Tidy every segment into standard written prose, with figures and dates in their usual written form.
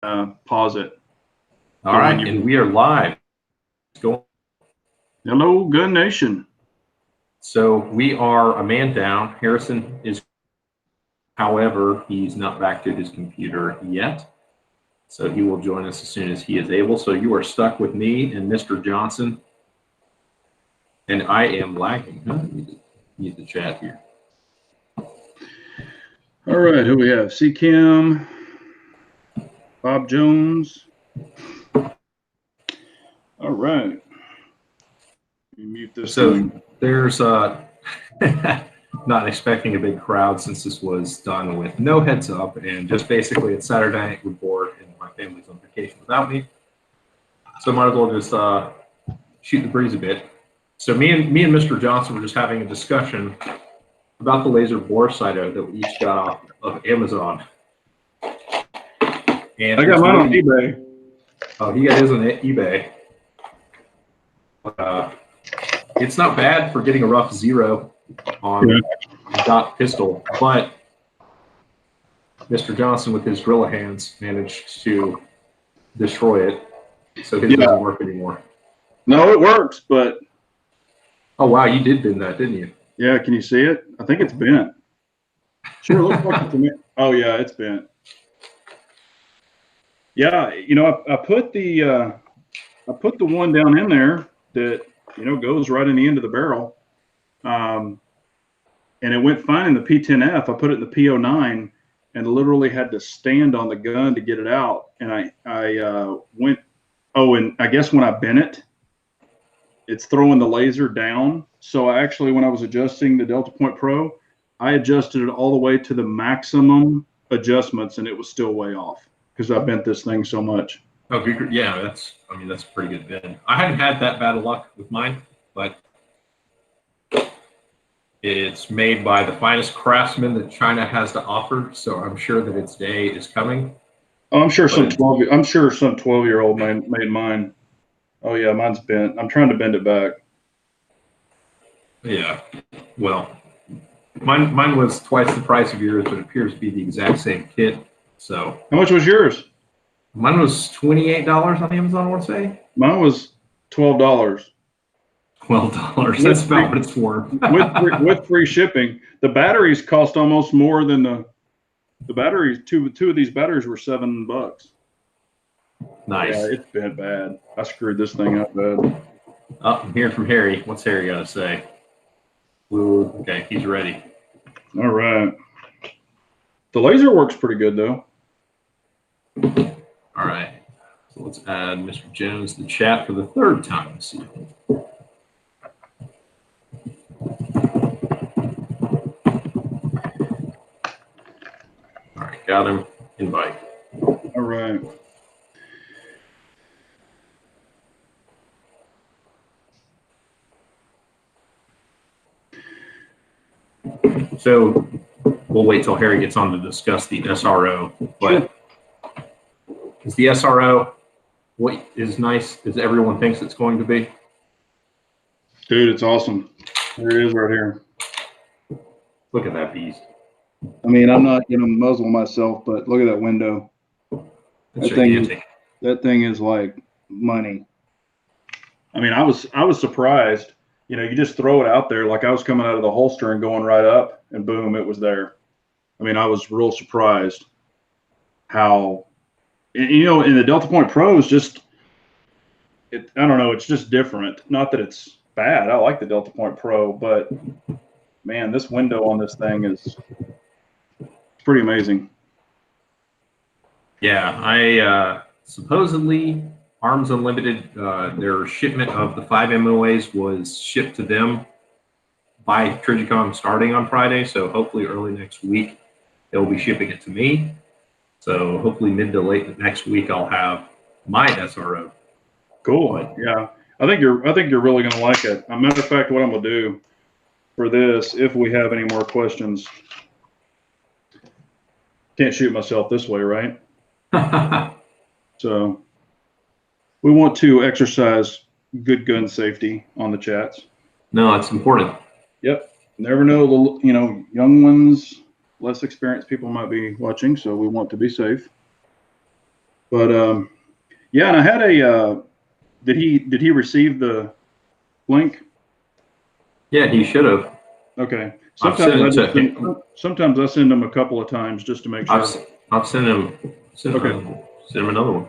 pause it. All right, and we are live. Go. Hello, Gun Nation. So we are a man down. Harrison is, however, he's not back to his computer yet. So he will join us as soon as he is able. So you are stuck with me and Mr. Johnson. And I am lagging. Huh? Use the chat here. All right, who we have? C. Kim, Bob Jones. All right. Let me mute this. So there's not expecting a big crowd since this was done with no heads up and just basically it's Saturday night, we're bored and my family's on vacation without me. So might as well just shoot the breeze a bit. So me and Mr. Johnson were just having a discussion about the laser bore sighter that we each got off of Amazon. And I got mine on eBay. Oh, he got his on eBay. It's not bad for getting a rough 0 on dot pistol, but Mr. Johnson with his Gorilla hands managed to destroy it, so his doesn't work anymore. No, it works, but oh wow, you did bend that, didn't you? Yeah, can you see it? I think it's bent. Sure, looks like it to me. Oh yeah, it's bent. Yeah, you know, I put the one down in there that goes right in the end of the barrel, and it went fine in the P10F. I put it in the P09 and literally had to stand on the gun to get it out. And I went. Oh, and I guess when I bent it, it's throwing the laser down. So actually, when I was adjusting the Delta Point Pro, I adjusted it all the way to the maximum adjustments, and it was still way off because I bent this thing so much. Oh, yeah, that's a pretty good bend. I hadn't had that bad of luck with mine, but it's made by the finest craftsman that China has to offer. So I'm sure that its day is coming. Oh, I'm sure some 12-year-old made mine. Oh yeah, mine's bent. I'm trying to bend it back. Yeah, well, mine was twice the price of yours, but it appears to be the exact same kit. So how much was yours? Mine was $28 on Amazon, I want to say. Mine was $12. $12. That's about what it's for. with free shipping. The batteries cost almost more than the batteries. Two of these batteries were $7. Nice. Yeah, it's been bad. I screwed this thing up bad. Oh, I'm hearing from Harry. What's Harry got to say? Okay, he's ready. All right. The laser works pretty good though. All right. So let's add Mr. Jones to the chat for the third time this evening. All right, got him. Invite. All right. So we'll wait till Harry gets on to discuss the SRO. But is the SRO what is nice as everyone thinks it's going to be? Dude, it's awesome. There it is right here. Look at that beast. I mean, I'm not going to muzzle myself, but look at that window. That thing is like money. I mean, I was surprised. You know, you just throw it out there like I was coming out of the holster and going right up, and boom, it was there. I mean, I was real surprised how, in the Delta Point Pro is just, I don't know, it's just different. Not that it's bad. I like the Delta Point Pro, but man, this window on this thing is pretty amazing. Yeah, I supposedly Arms Unlimited, their shipment of the 5 MOAs was shipped to them by Trijicon starting on Friday. So hopefully early next week, they'll be shipping it to me. So hopefully mid to late next week, I'll have my SRO. Cool. But, yeah, I think you're really going to like it. As a matter of fact, what I'm going to do for this, if we have any more questions, can't shoot myself this way, right? So we want to exercise good gun safety on the chats. No, it's important. Yep. Never know, young ones, less experienced people might be watching, so we want to be safe. But yeah, and I had a. Did he receive the link? Yeah, he should have. Okay. I've sent it to him. Sometimes I send them a couple of times just to make sure. I've sent him. Okay. Send him another one.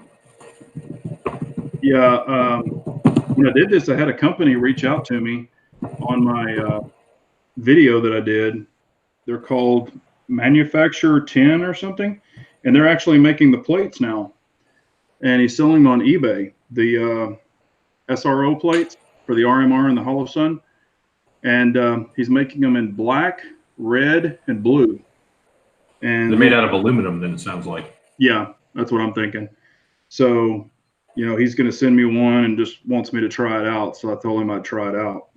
Yeah. When I did this, I had a company reach out to me on my video that I did. They're called Manufacturer 10 or something, and they're actually making the plates now. And he's selling them on eBay, the SRO plates for the RMR and the Hollow Sun. And he's making them in black, red, and blue. And they're made out of aluminum, then it sounds like. Yeah, that's what I'm thinking. So, you know, he's going to send me one and just wants me to try it out. So I told him I'd try it out.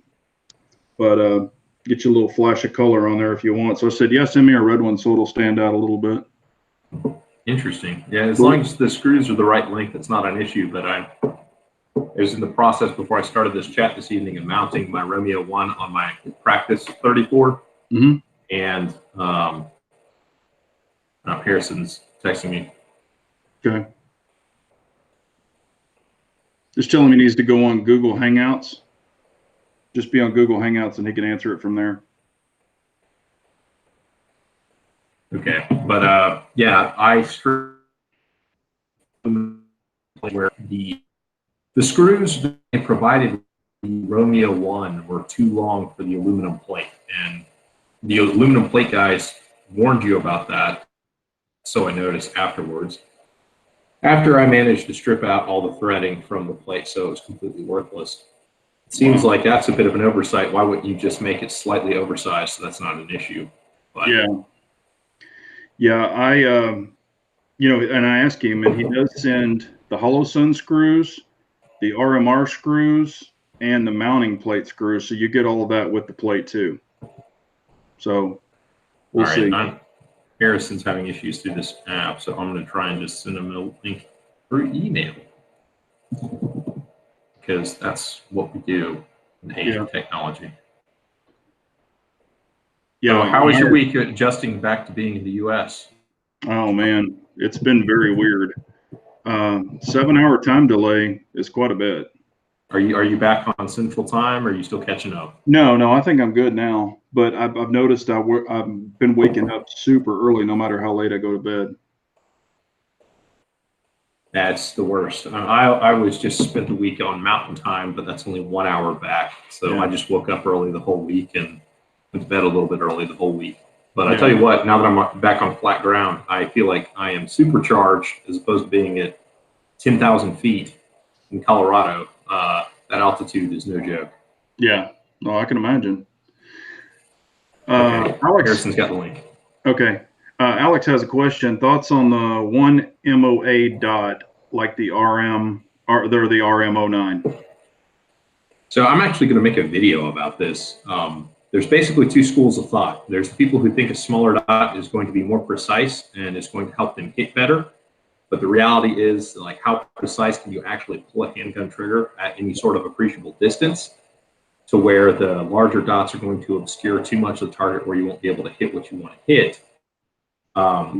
But get you a little flash of color on there if you want. So I said, yeah, send me a red one so it'll stand out a little bit. Interesting. Yeah, as long as the screws are the right length, it's not an issue. But I was in the process before I started this chat this evening of mounting my Romeo 1 on my practice 34. Mm-hmm. And Harrison's texting me. Okay. Just tell him he needs to go on Google Hangouts. Just be on Google Hangouts and he can answer it from there. Okay, but yeah, I where the screws they provided the Romeo 1 were too long for the aluminum plate, and the aluminum plate guys warned you about that. So I noticed afterwards. After I managed to strip out all the threading from the plate, so it was completely worthless. It seems like that's a bit of an oversight. Why wouldn't you just make it slightly oversized so that's not an issue? But, yeah, I you know, and I asked him, and he does send the Hollow Sun screws, the RMR screws, and the mounting plate screws. So you get all of that with the plate too. So we'll see. Harrison's having issues through this app, so I'm going to try and just send him a link through email because that's what we do in the age of technology. Yeah. So how was your week adjusting back to being in the U.S.? Oh man, it's been very weird. 7-hour time delay is quite a bit. Are you back on Central Time, or are you still catching up? No, I think I'm good now. But I've noticed I've been waking up super early, no matter how late I go to bed. That's the worst. I was just spent the week on Mountain Time, but that's only 1 hour back. So I just woke up early the whole week and went to bed a little bit early the whole week. But I tell you what, now that I'm back on flat ground, I feel like I am supercharged as opposed to being at 10,000 feet in Colorado. That altitude is no joke. Yeah, no, I can imagine. Okay. Alex, Harrison's got the link. Okay. Alex has a question. Thoughts on the 1 MOA dot, like the RM, or they're the RM09? So I'm actually going to make a video about this. There's basically two schools of thought. There's the people who think a smaller dot is going to be more precise and it's going to help them hit better. But the reality is, like, how precise can you actually pull a handgun trigger at any sort of appreciable distance to where the larger dots are going to obscure too much of the target where you won't be able to hit what you want to hit.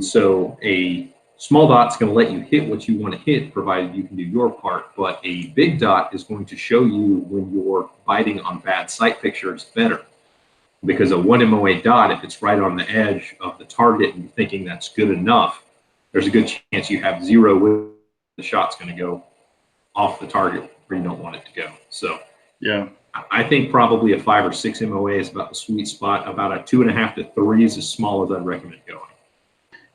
So a small dot's going to let you hit what you want to hit, provided you can do your part. But a big dot is going to show you when you're biting on bad sight pictures better. Because a 1 MOA dot, if it's right on the edge of the target and you're thinking that's good enough, there's a good chance you have zero where the shot's going to go off the target where you don't want it to go. So yeah, I think probably a 5 or 6 MOA is about the sweet spot. About a 2.5 to 3 is as small as I'd recommend going.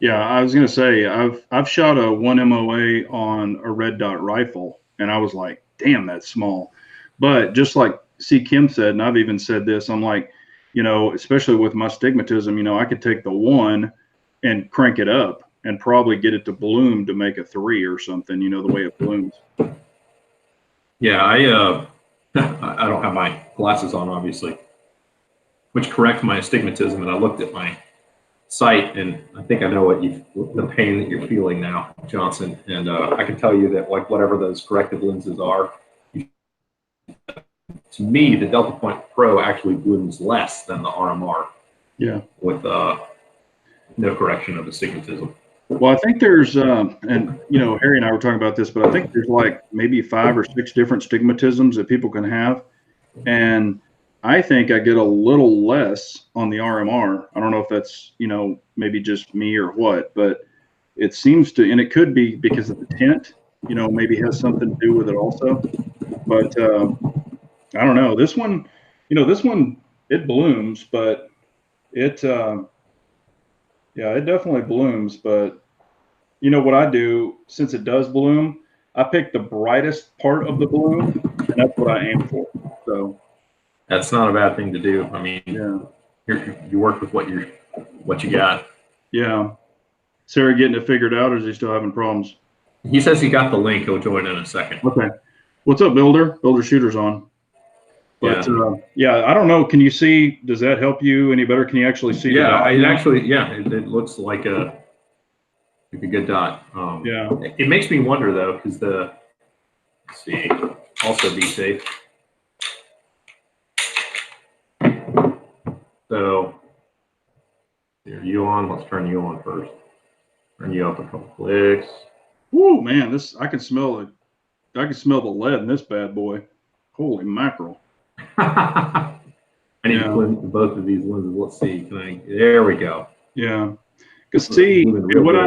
Yeah, I was gonna say I've shot a 1 MOA on a red dot rifle, and I was like, damn, that's small. But just like C. Kim said, and I've even said this, I'm like, you know, especially with my stigmatism, you know, I could take the 1 and crank it up and probably get it to bloom to make a 3 or something, you know, the way it blooms. Yeah, I don't have my glasses on, obviously, which correct my astigmatism, and I looked at my sight, and I think I know the pain that you're feeling now, Johnson, and I can tell you that, like, whatever those corrective lenses are, to me, the Delta Point Pro actually blooms less than the RMR. Yeah. With no correction of astigmatism. Well, I think there's, and Harry and I were talking about this, but I think there's like maybe 5 or 6 different stigmatisms that people can have, and I think I get a little less on the RMR. I don't know if that's maybe just me or what, but it seems to, and it could be because of the tint, maybe has something to do with it also. But I don't know. This one, it blooms, but it, yeah, it definitely blooms. But what I do, since it does bloom, I pick the brightest part of the bloom, and that's what I aim for. So That's not a bad thing to do. I mean, yeah, you work with what you got. yeah. Sarah getting it figured out, or is he still having problems? He says he got the link. He'll join in a second. Okay. What's up, Builder? Builder Shooter's on. But yeah, I don't know. Can you see? Does that help you any better? Can you actually see? Yeah, it looks like a good dot. Yeah. It makes me wonder though, because let's see, also be safe. So here, you on? Let's turn you on first. Turn you up a couple clicks. Woo, man! I can smell it. I can smell the lead in this bad boy. Holy mackerel! I need to clean both of these lenses. Let's see. There we go. Yeah. Because see, what I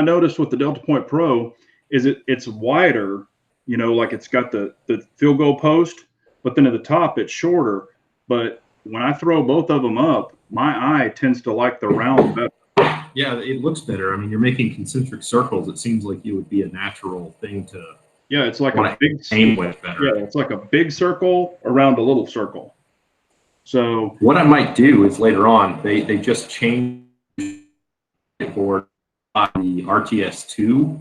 noticed with the Delta Point Pro is it's wider. Like it's got the field goal post, but then at the top it's shorter. But when I throw both of them up, my eye tends to like the round better. Yeah, it looks better. I mean, you're making concentric circles. It seems like it would be a natural thing to. Yeah, it's like a big aim with better. Yeah, it's like a big circle around a little circle. So what I might do is later on, they just changed it for the RTS2.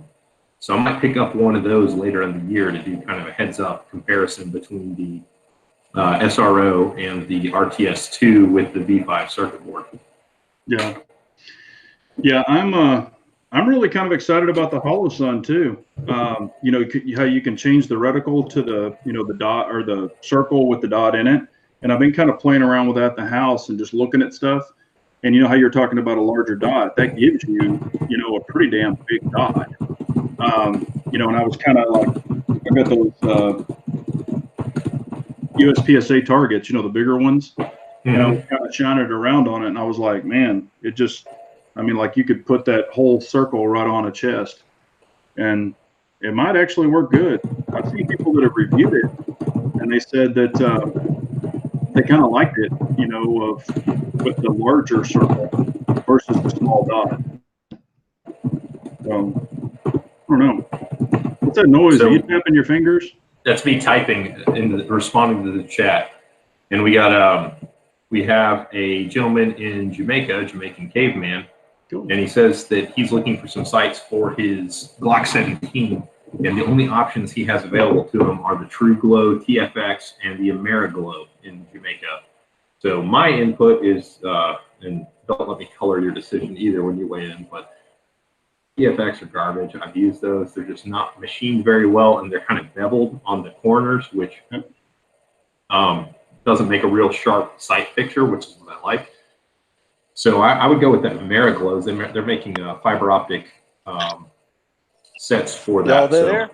So I might pick up one of those later in the year to do kind of a heads-up comparison between the SRO and the RTS2 with the V5 circuit board. Yeah. Yeah, I'm really kind of excited about the Holosun too. How you can change the reticle to the dot or the circle with the dot in it. And I've been kind of playing around with that in the house and just looking at stuff. And how you're talking about a larger dot, that gives you, a pretty damn big dot. And I was kind of like, I got those USPSA targets, the bigger ones. Mm-hmm. And I was kind of shining it around on it, and I was like, man, like you could put that whole circle right on a chest, and it might actually work good. I've seen people that have reviewed it, and they said that they kind of liked it, with the larger circle versus the small dot. I don't know. What's that noise? Are you tapping your fingers? That's me typing and responding to the chat. And we have a gentleman in Jamaica, Jamaican caveman, cool. And he says that he's looking for some sights for his Glock 17, and the only options he has available to him are the True Glow TFX and the Ameriglow in Jamaica. So my input is, and don't let me color your decision either when you weigh in, but TFX are garbage. I've used those. They're just not machined very well, and they're kind of beveled on the corners, which doesn't make a real sharp sight picture, which is what I like. So I would go with that Ameriglows. They're making fiber optic sets for that. There?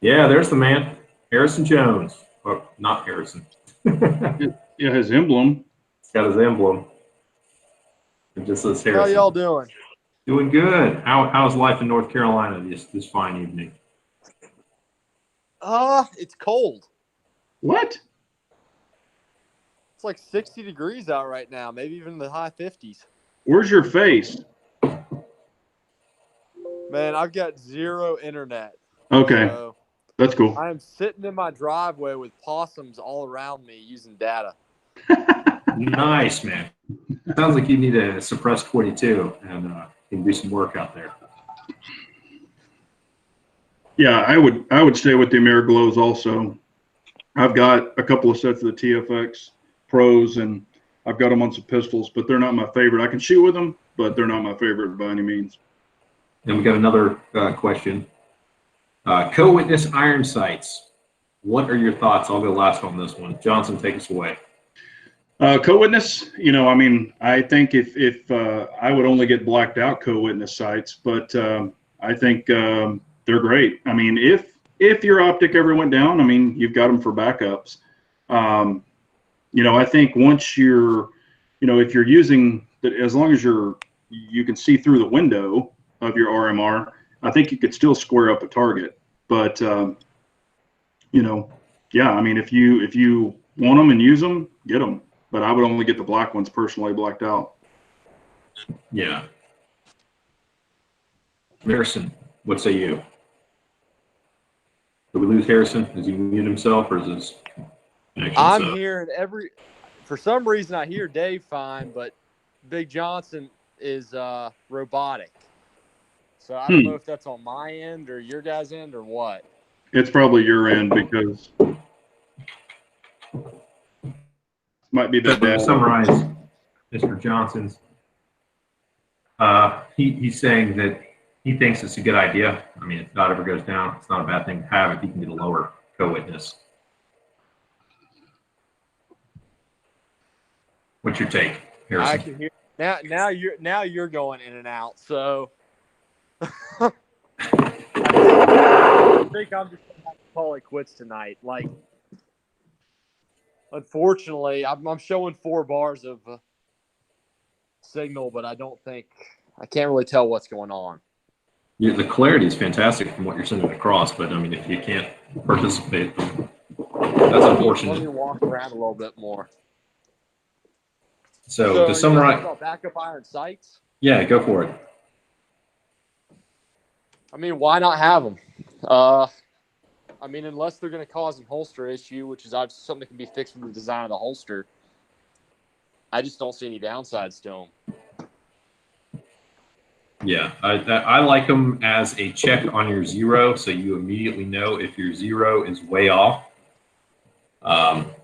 Yeah, there's the man, Harrison Jones. Or not Harrison. Yeah, his emblem. It's got his emblem. It just says Harrison. How y'all doing? Doing good. How's life in North Carolina this fine evening? It's cold. What? It's like 60 degrees out right now, maybe even the high 50s. Where's your face? Man, I've got zero internet. Okay. So that's cool. I am sitting in my driveway with possums all around me using data. Nice, man. Sounds like you need a suppressed 22 and you can do some work out there. Yeah, I would stay with the Ameriglows also. I've got a couple of sets of the TFX Pros, and I've got them on some pistols, but they're not my favorite. I can shoot with them, but they're not my favorite by any means. And we got another question. Co-witness iron sights. What are your thoughts? I'll go last on this one. Johnson, take us away. Co-witness, I mean, I think if I would only get blacked out co-witness sights, but I think they're great. I mean, if your optic ever went down, I mean, you've got them for backups. I think once you're, if you're using that, as long as you can see through the window of your RMR, I think you could still square up a target. But yeah, I mean, if you want them and use them, get them. But I would only get the black ones personally blacked out. Yeah. Harrison, what say you? Did we lose Harrison? Is he muted himself, or is his connection I'm set? hearing for some reason I hear Dave fine, but Big Johnson is robotic. So I don't know if that's on my end or your guys' end or what. It's probably your end because might be the To data. summarize Mr. Johnson's, he's saying that he thinks it's a good idea. I mean, if dot ever goes down, it's not a bad thing to have if you can get a lower co-witness. What's your take, Harrison? I can hear now you're going in and out. So I think I'm just gonna have to call it quits tonight. Like, unfortunately, I'm showing 4 bars of signal, but I can't really tell what's going on. Yeah, the clarity is fantastic from what you're sending across, but I mean, if you can't participate, that's unfortunate. Let me walk around a little bit more. So to summarize, about backup iron sights. yeah, go for it. I mean, why not have them? I mean, unless they're going to cause a holster issue, which is something that can be fixed with the design of the holster, I just don't see any downsides to them. Yeah, I like them as a check on your zero, so you immediately know if your zero is way off.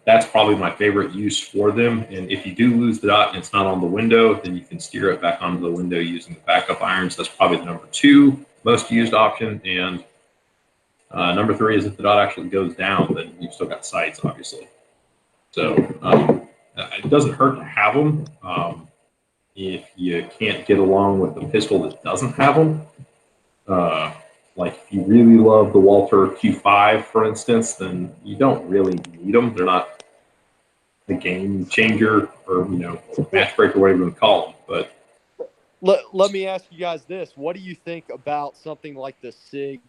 That's probably my favorite use for them. And if you do lose the dot and it's not on the window, then you can steer it back onto the window using the backup irons. That's probably the number 2 most used option. And number 3 is if the dot actually goes down, then you've still got sights, obviously. So it doesn't hurt to have them. If you can't get along with a pistol that doesn't have them, like if you really love the Walther Q5, for instance, then you don't really need them. They're not the game changer or match breaker, whatever you want to call them. But let me ask you guys this: what do you think about something like the SIG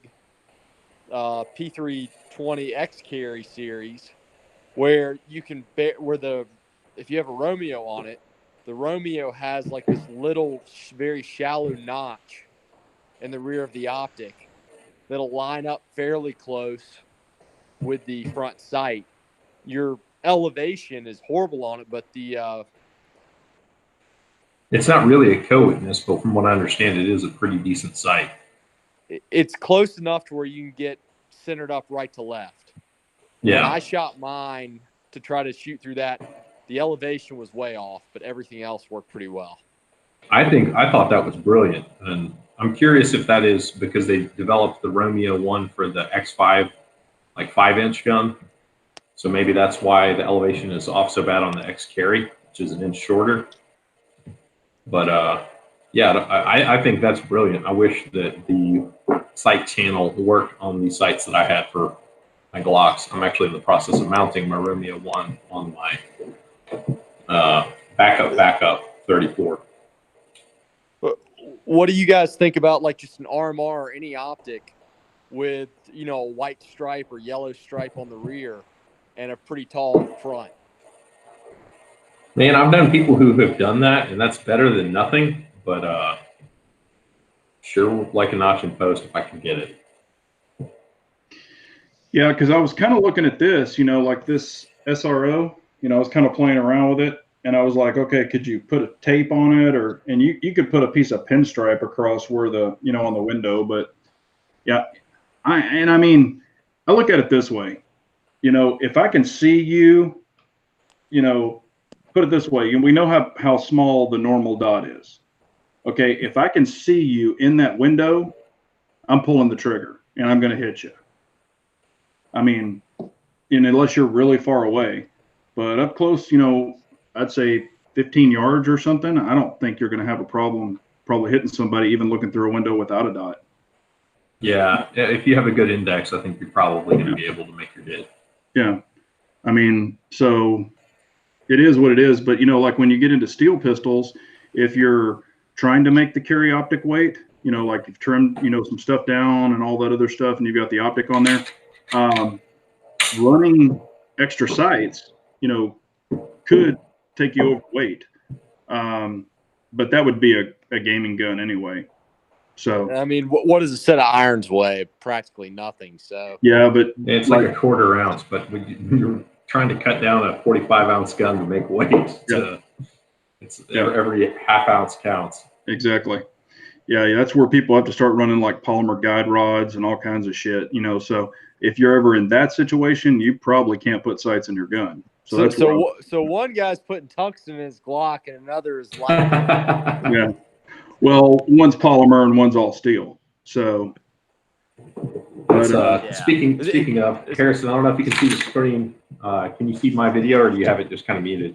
P320 X Carry series, where you can if you have a Romeo on it, the Romeo has like this little, very shallow notch in the rear of the optic that'll line up fairly close with the front sight. Your elevation is horrible on it, but it's not really a co-witness, but from what I understand, it is a pretty decent sight. It's close enough to where you can get centered up right to left. Yeah. When I shot mine to try to shoot through that, the elevation was way off, but everything else worked pretty well. I thought that was brilliant. And I'm curious if that is because they developed the Romeo one for the X5, like 5-inch gun. So maybe that's why the elevation is off so bad on the X Carry, which is an inch shorter. But yeah, I think that's brilliant. I wish that the sight channel worked on the sights that I had for my Glocks. I'm actually in the process of mounting my Romeo 1 on my backup 34. What do you guys think about like just an RMR or any optic with, a white stripe or yellow stripe on the rear and a pretty tall front? Man, I've known people who have done that, and that's better than nothing. But sure, like a notch in post if I can get it. Yeah, because I was kind of looking at this, like this SRO, I was kind of playing around with it, and I was like, okay, could you put a tape on it, and you could put a piece of pinstripe across where the, on the window, but yeah, I mean, I look at it this way, if I can see you, put it this way, and we know how small the normal dot is. Okay, if I can see you in that window, I'm pulling the trigger and I'm going to hit you. I mean, unless you're really far away, but up close, I'd say 15 yards or something, I don't think you're going to have a problem probably hitting somebody even looking through a window without a dot. Yeah, if you have a good index, I think you're probably going to be able to make your hit. Yeah. I mean, so it is what it is. But, like when you get into steel pistols, if you're trying to make the carry optic weight, like you've trimmed, some stuff down and all that other stuff, and you've got the optic on there, running extra sights, could take you overweight. But that would be a gaming gun anyway. So I mean, what does a set of irons weigh? Practically nothing. So yeah, but it's like a quarter ounce, but when you're trying to cut down a 45-ounce gun to make weight, every half ounce counts. Exactly. Yeah, that's where people have to start running like polymer guide rods and all kinds of shit, So if you're ever in that situation, you probably can't put sights in your gun. So one guy's putting tungsten in his Glock, and another is like, yeah. Well, one's polymer and one's all steel. So, speaking of Harrison, I don't know if you can see the screen. Can you see my video, or do you have it just kind of muted?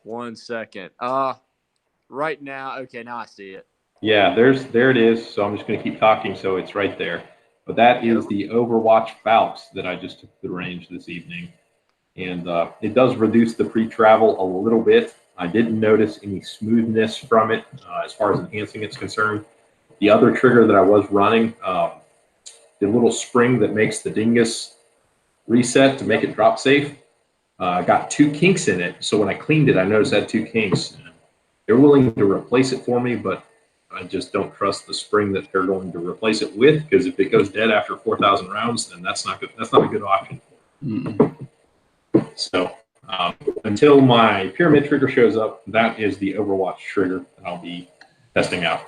1 second. Right now, okay, now I see it. Yeah, there it is. So I'm just going to keep talking, so it's right there. But that is the Overwatch Falcons that I just took to the range this evening. And it does reduce the pre-travel a little bit. I didn't notice any smoothness from it as far as enhancing it's concerned. The other trigger that I was running, the little spring that makes the dingus reset to make it drop safe, got 2 kinks in it. So when I cleaned it, I noticed I had 2 kinks. They're willing to replace it for me, but I just don't trust the spring that they're going to replace it with, because if it goes dead after 4,000 rounds, then that's not good. That's not a good option. So until my pyramid trigger shows up, that is the Overwatch trigger that I'll be testing out.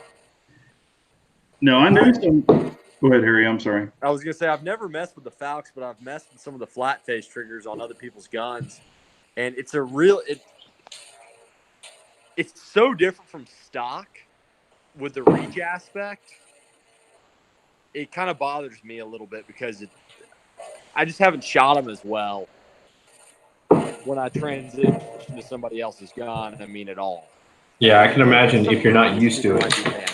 No, I know some. Go ahead, Harry. I'm sorry. I was gonna say I've never messed with the Falcons, but I've messed with some of the flat face triggers on other people's guns, and it's so different from stock with the reach aspect. It kind of bothers me a little bit because I just haven't shot them as well when I transition to somebody else's gun. I mean, at all. Yeah, I can imagine if you're not used to it.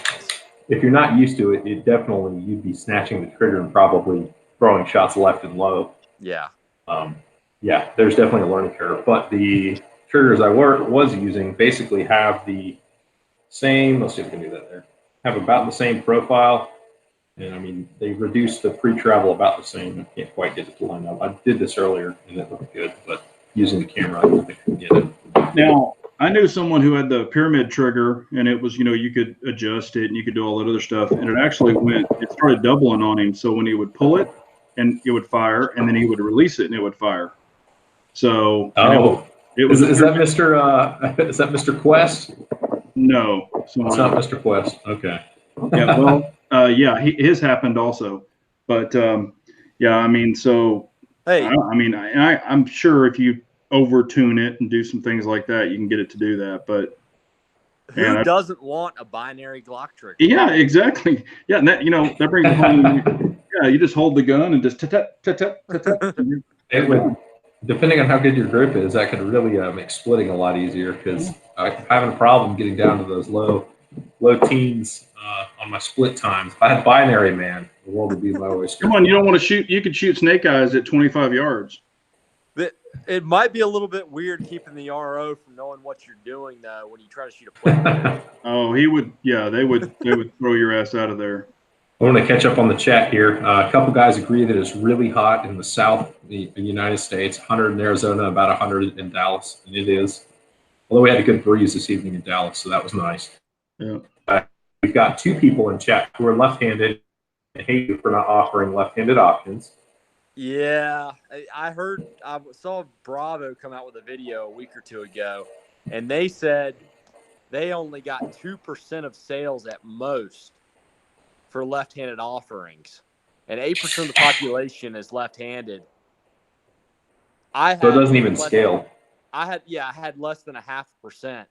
If you're not used to it, you'd be snatching the trigger and probably throwing shots left and low. Yeah. Yeah, there's definitely a learning curve. But the triggers I was using basically have the same. Let's see if we can do that there. Have about the same profile. And I mean, they reduced the pre-travel about the same. I can't quite get it to line up. I did this earlier and it looked good, but using the camera, I don't think I can get it. Now, I knew someone who had the pyramid trigger, and it was, you could adjust it and you could do all that other stuff. And it actually it started doubling on him. So when he would pull it and it would fire, and then he would release it and it would fire. So, is that Mr. Quest? No. It's not Mr. Quest. Okay. Yeah. Well, his happened also. But, yeah, I mean, so, hey, I'm sure if you over-tune it and do some things like that, you can get it to do that. But who doesn't want a binary Glock trigger? Yeah, exactly. Yeah, and that brings it home. Yeah, you just hold the gun and just tap. It would, depending on how good your grip is, that could really make splitting a lot easier, because I'm having a problem getting down to those low teens on my split times. If I had binary, man, the world would be my oyster. Come on, you don't want to shoot. You could shoot snake eyes at 25 yards. It might be a little bit weird keeping the RO from knowing what you're doing, though, when you try to shoot a plate. Oh, he would. Yeah, they would throw your ass out of there. I want to catch up on the chat here. A couple guys agree that it's really hot in the South, the United States. 100 in Arizona, about 100 in Dallas, and it is. Although we had a good breeze this evening in Dallas, so that was nice. Yeah. We've got 2 people in chat who are left-handed. I hate you for not offering left-handed options. Yeah, I saw Bravo come out with a video a week or 2 ago, and they said they only got 2% of sales at most for left-handed offerings, and 8% of the population is left-handed. So it doesn't even scale. I had less than 0.5%.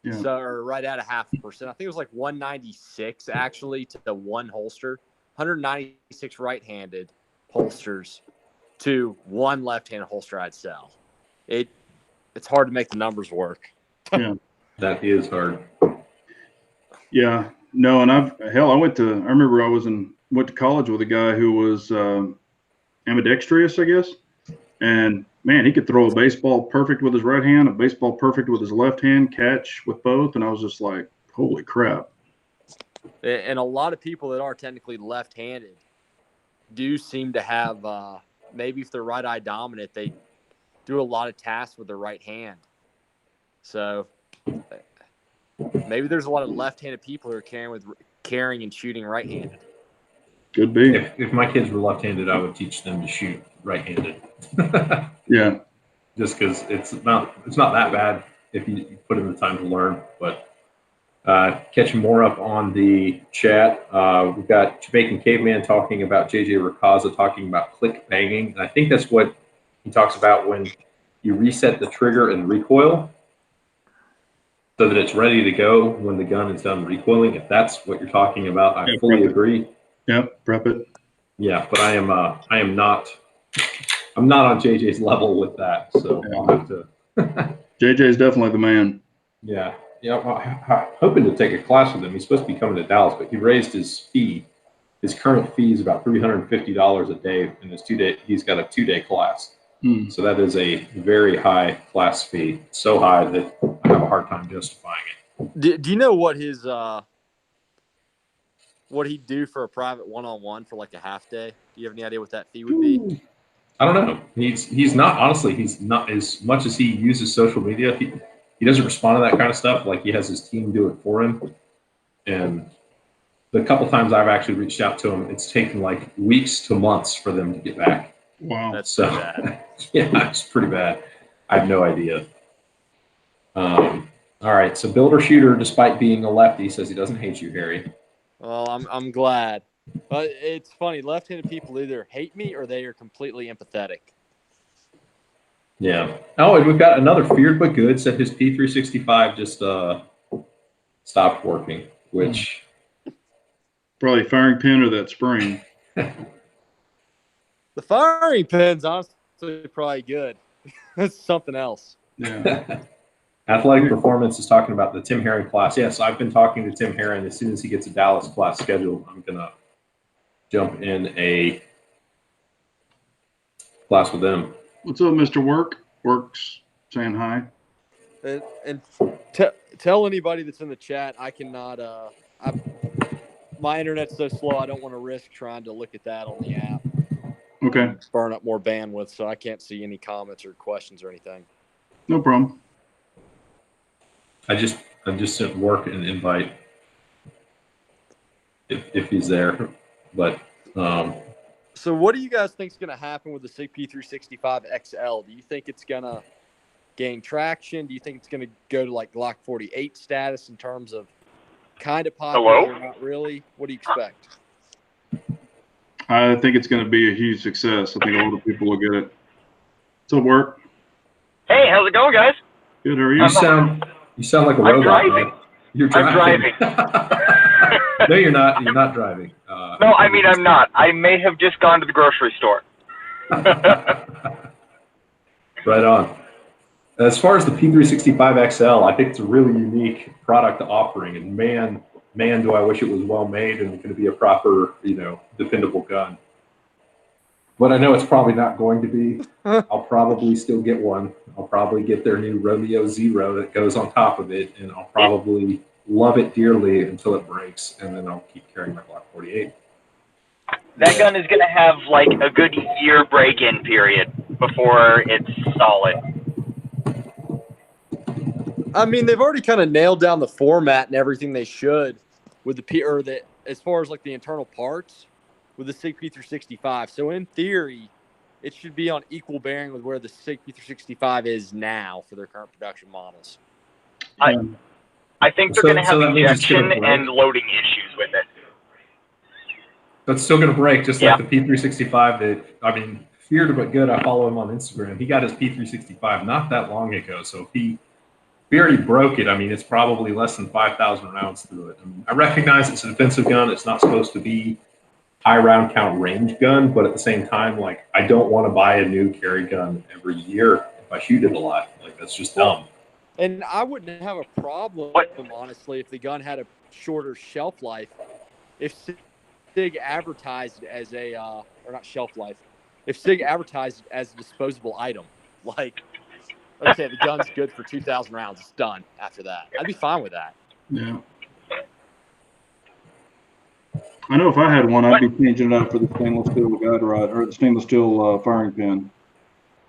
Yeah. So, or right at 0.5%. I think it was like 196 actually to the one holster, 196 right-handed holsters to one left-handed holster I'd sell. It's hard to make the numbers work. Yeah. That is hard. Yeah. No, and I remember went to college with a guy who was ambidextrous, I guess. And man, he could throw a baseball perfect with his right hand, a baseball perfect with his left hand, catch with both. And I was just like, holy crap. And a lot of people that are technically left-handed do seem to have, maybe if they're right eye dominant, they do a lot of tasks with their right hand. So maybe there's a lot of left-handed people who are carrying and shooting right-handed. Could be. If my kids were left-handed, I would teach them to shoot right-handed. Yeah. Just because it's not that bad if you put in the time to learn. But catching more up on the chat, we've got Jamaican Caveman talking about JJ Rakaza talking about click banging, and I think that's what he talks about when you reset the trigger and recoil, so that it's ready to go when the gun is done recoiling. If that's what you're talking about, I fully agree. Yeah, prep it. Yeah, but I'm not on JJ's level with that, so I'll have to. JJ's definitely the man. Yeah, I'm hoping to take a class with him. He's supposed to be coming to Dallas, but he raised his fee. His current fee is about $350 a day, and he's got a 2-day class. So that is a very high class fee, so high that I have a hard time justifying it. Do you know what his what he'd do for a private one-on-one for like a half day? Do you have any idea what that fee would be? I don't know. He's not as much as he uses social media. He doesn't respond to that kind of stuff. Like, he has his team do it for him. And the couple times I've actually reached out to him, it's taken like weeks to months for them to get back. Wow. That's so bad. Yeah, it's pretty bad. I have no idea. All right. So Builder Shooter, despite being a lefty, says he doesn't hate you, Harry. Well, I'm glad. But it's funny. Left-handed people either hate me or they are completely empathetic. Yeah. Oh, and we've got another Feared But Good said his P365 just stopped working, which probably firing pin or that spring. The firing pin's honestly probably good. That's something else. Yeah. Athletic Performance is talking about the Tim Herron class. Yes, I've been talking to Tim Herron. As soon as he gets a Dallas class scheduled, I'm going to jump in a class with them. What's up, Mr. Works saying hi. And tell anybody that's in the chat I cannot my internet's so slow I don't want to risk trying to look at that on the app. Okay. Burn up more bandwidth, so I can't see any comments or questions or anything. No problem. I just sent Work an invite if he's there. But so what do you guys think is going to happen with the CP365 XL? Do you think it's going to gain traction? Do you think it's going to go to like Glock 48 status in terms of kind of popular or not really? What do you expect? I think it's going to be a huge success. I think a lot of people will get it. So Work. Hey, how's it going, guys? Good. How are you? You sound like a robot. Driving. Man. You're driving. I'm driving. No, you're not. You're not driving. No, I mean, I'm not. I may have just gone to the grocery store. Right on. As far as the P365 XL, I think it's a really unique product offering, and man, do I wish it was well made and going to be a proper, dependable gun. But I know it's probably not going to be. I'll probably still get one. I'll probably get their new Romeo Zero that goes on top of it, and I'll probably love it dearly until it breaks, and then I'll keep carrying my Glock 48. That gun is going to have like a good year break-in period before it's solid. I mean, they've already kind of nailed down the format and everything they should with as far as like the internal parts with the CP365. So in theory, it should be on equal bearing with where the CP365 is now for their current production models. I think they're going to have injection and loading issues with it. But it's still going to break, just like the P365. Feared But Good, I follow him on Instagram. He got his P365 not that long ago. So if he already broke it, it's probably less than 5,000 rounds through it. I recognize it's a defensive gun. It's not supposed to be high round count range gun, but at the same time, I don't want to buy a new carry gun every year if I shoot it a lot. That's just dumb. And I wouldn't have a problem, What? honestly, if the gun had a shorter shelf life. If Sig advertised it as a, or not shelf life, if Sig advertised it as a disposable item, like, okay, the gun's good for 2,000 rounds, it's done after that. I'd be fine with that. Yeah. I know if I had one, I'd be changing it out for the stainless steel guide rod or the stainless steel firing pin.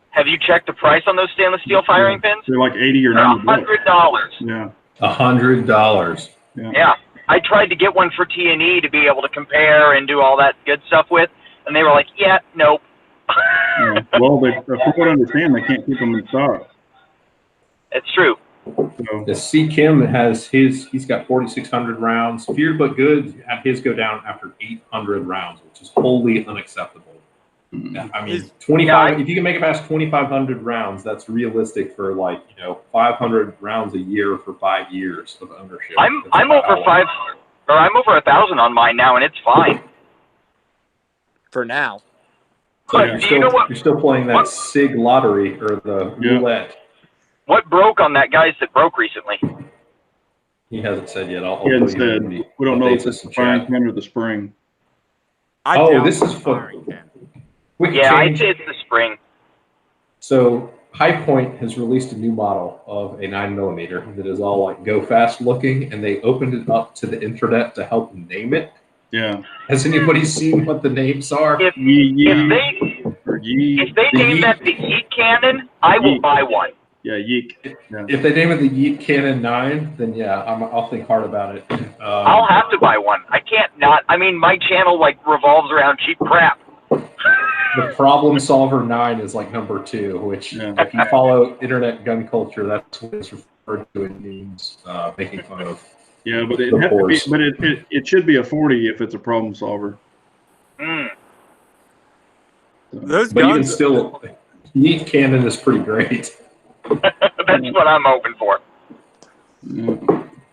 Have you checked the price on those stainless steel firing pins? They're like 80 or They're 90 bucks. $100. Yeah. $100. Yeah. I tried to get one for T&E to be able to compare and do all that good stuff with, and they were like, yeah, nope. Yeah. Well, from what I understand, they can't keep them in stock. It's true. So, The C. Kim he's got 4,600 rounds. Feared but good, have his go down after 800 rounds, which is wholly unacceptable. I mean, 25. If you can make it past 2,500 rounds, that's realistic for 500 rounds a year for 5 years of ownership. I'm over 1,000 on mine now, and it's fine. For now. So But you're still playing that SIG lottery or the roulette. What broke on that guys that broke recently? He hasn't said yet. I'll he hasn't tell you said. when he We don't know if updates it's us the in firing chat. pin or the spring. This is fun. I'd say it's the spring. So High Point has released a new model of a 9mm that is all like go fast looking, and they opened it up to the internet to help name it. Yeah. Has anybody seen what the names are? If they name that the Yeet Cannon, I will buy one. Yeah, Yeek. Yeah. If they name it the Yeet Cannon 9, then yeah, I'll think hard about it. I'll have to buy one. I can't not. I mean, my channel revolves around cheap crap. The Problem Solver 9 is like number 2, which if you follow internet gun culture, that's what it's referred to in memes, making fun of. Yeah, but it should be a 40 if it's a problem solver. Mm. Those But even guns, still, Yeet Cannon is pretty great. That's what I'm hoping for. Yeah.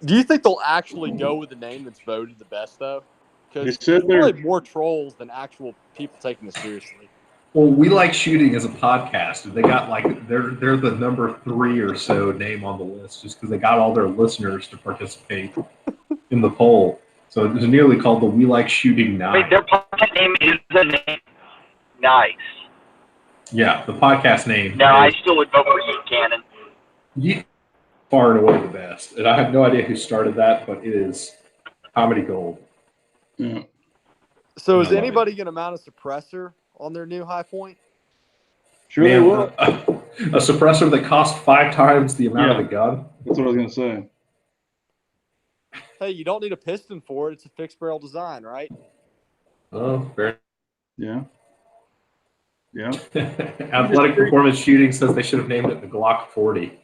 do you think they'll actually go with the name that's voted the best, though? Because They said there's probably more trolls than actual people taking this seriously. Well, We Like Shooting as a podcast, and they got they're the number 3 or so name on the list just because they got all their listeners to participate in the poll. So it was nearly called the We Like Shooting 9. Wait, their podcast name is the name. Nice. Yeah, the podcast name. No, I still would vote for Yeet Cannon. Yeet far and away the best, and I have no idea who started that, but it is comedy gold. Yeah. So I is love anybody going to mount a suppressor on their new High Point? Sure they will. A suppressor that costs 5 times the amount of the gun. That's what I was going to say. Hey, you don't need a piston for it. It's a fixed barrel design, right? Oh, fair. Yeah. Yeah. Athletic Performance Shooting says they should have named it the Glock 40.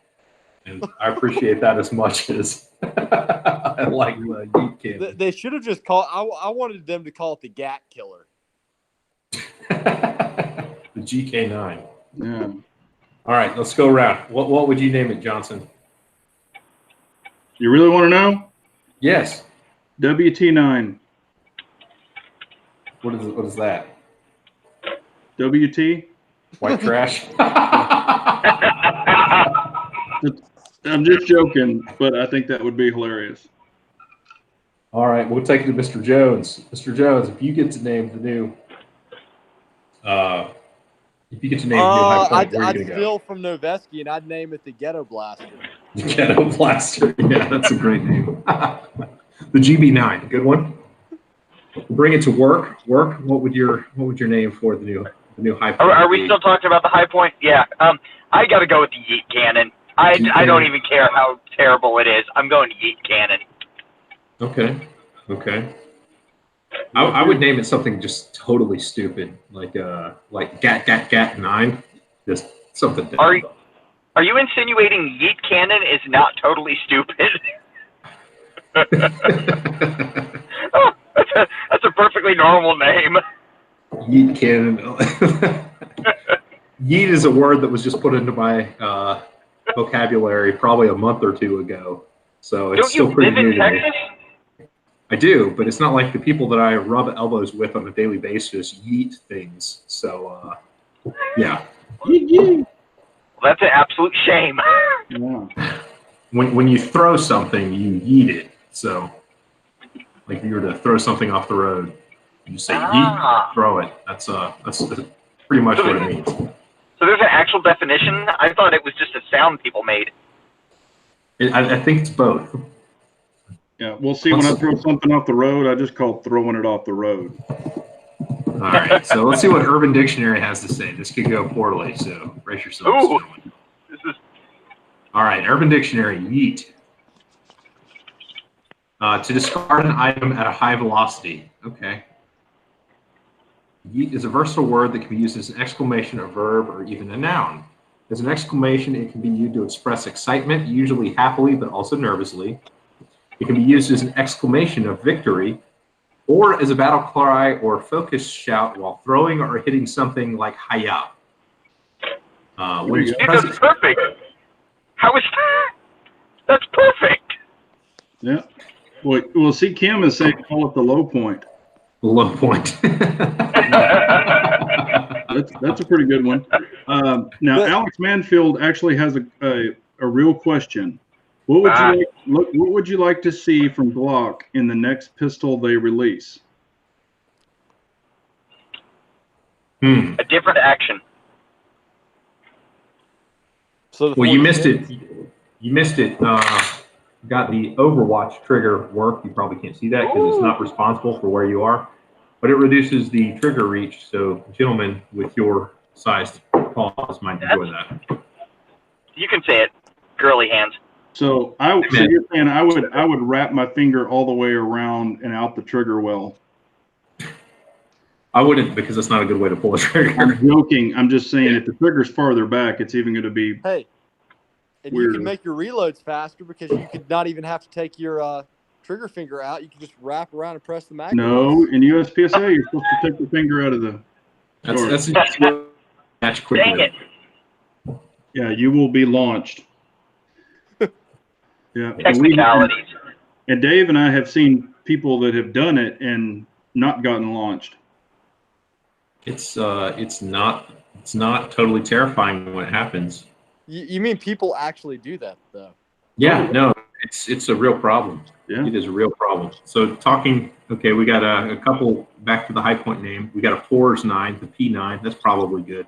And I appreciate that as much as I like the Yeet Cannon. They should have just called. I wanted them to call it the Gat Killer. The GK9. Yeah. All right, let's go around. What would you name it, Johnson? You really want to know? Yes. WT9. What is that? WT? White trash? I'm just joking, but I think that would be hilarious. All right, we'll take it to Mr. Jones. Mr. Jones, if you get to name the new High Point, where are I'd you going to steal from Noveski and I'd name it the Ghetto Blaster. go? The Ghetto Blaster. Yeah, that's a great name. The GB9, good one. Bring it to work. What would your name for the new High Point? Are we still talking about the High Point? Yeah. I got to go with the Yeet Cannon. I don't even care how terrible it is. I'm going to Yeet Cannon. Okay. I would name it something just totally stupid, like Gat 9. Just something dumb. Are you insinuating Yeet Cannon is not totally stupid? Oh, that's a perfectly normal name. Yeet Cannon. Yeet is a word that was just put into my vocabulary probably a month or 2 ago. So it's Don't still you pretty live new in to me. Texas? I do, but it's not like the people that I rub elbows with on a daily basis yeet things. So, yeah. Well, that's an absolute shame. Yeah. when you throw something, you yeet it. So, like if you were to throw something off the road, you say yeet, throw it. That's pretty much what it means. So there's an actual definition? I thought it was just a sound people made. I think it's both. Yeah, we'll see. When I throw something off the road, I just call throwing it off the road. All right, so let's see what Urban Dictionary has to say. This could go poorly, so brace yourselves. Ooh. This is All right, Urban Dictionary, yeet. To discard an item at a high velocity. Okay. Yeet is a versatile word that can be used as an exclamation, a verb, or even a noun. As an exclamation, it can be used to express excitement, usually happily, but also nervously. It can be used as an exclamation of victory, or as a battle cry or focused shout while throwing or hitting something like hi-ya. When it's present, that's perfect. How is that? That's perfect. Yeah. Well, see, Kim is saying call it the low point. the low point. That's a pretty good one. Now, Alex Manfield actually has a real question. What would you like to see from Glock in the next pistol they release? A different action. So Well, you missed it. You missed it. Got the Overwatch trigger work. You probably can't see that because it's not responsible for where you are, but it reduces the trigger reach. So, gentlemen with your sized paws might enjoy that. You can say it. Girly hands. So you're saying I would wrap my finger all the way around and out the trigger well. I wouldn't, because that's not a good way to pull a trigger. I'm joking. I'm just saying if the trigger's farther back, it's even going to be And weird. you can make your reloads faster because you could not even have to take your trigger finger out. You can just wrap around and press the mag. No, in USPSA, you're supposed to take your finger out of the. That's match quickly. Dang it. Yeah, you will be launched. Yeah. Technicalities. And Dave and I have seen people that have done it and not gotten launched. It's not totally terrifying when it happens. You mean people actually do that though? Yeah, no, it's a real problem. Yeah. It is a real problem. So okay, we got a couple back to the high point name. We got a Force 9, the P9. That's probably good.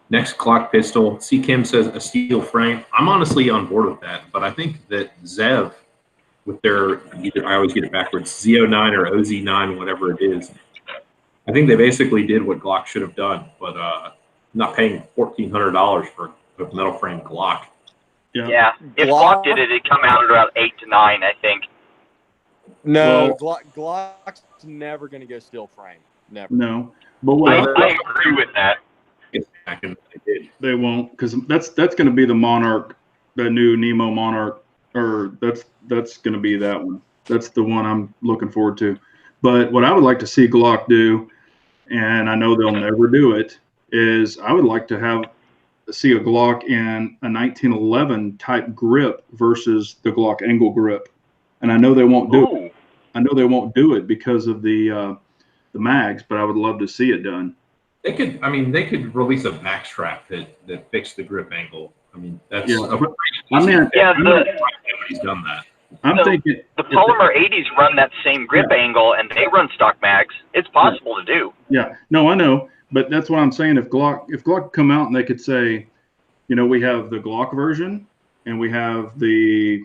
Next, Glock pistol. C. Kim says a steel frame. I'm honestly on board with that, but I think that Zev, with their I always get it backwards, Z09 or OZ9, whatever it is, I think they basically did what Glock should have done, but not paying $1,400 for a metal frame Glock. Yeah. If Glock did it, it'd come out at around 8 to 9, I think. No, Glock's never going to go steel frame. Never. No, but what I agree with that. They won't, because that's going to be the Monarch, the new Nemo Monarch, or that's going to be that one. That's the one I'm looking forward to. But what I would like to see Glock do, and I know they'll never do it, is I would like to see a Glock in a 1911 type grip versus the Glock angle grip. And I know they won't do it. I know they won't do it because of the mags, but I would love to see it done. They could release a back strap that fixed the grip angle. I mean, that's he's done that. I'm thinking the Polymer 80s run that same grip angle, and they run stock mags. It's possible to do. Yeah, no, I know, but that's what I'm saying. If Glock come out and they could say, we have the Glock version and we have the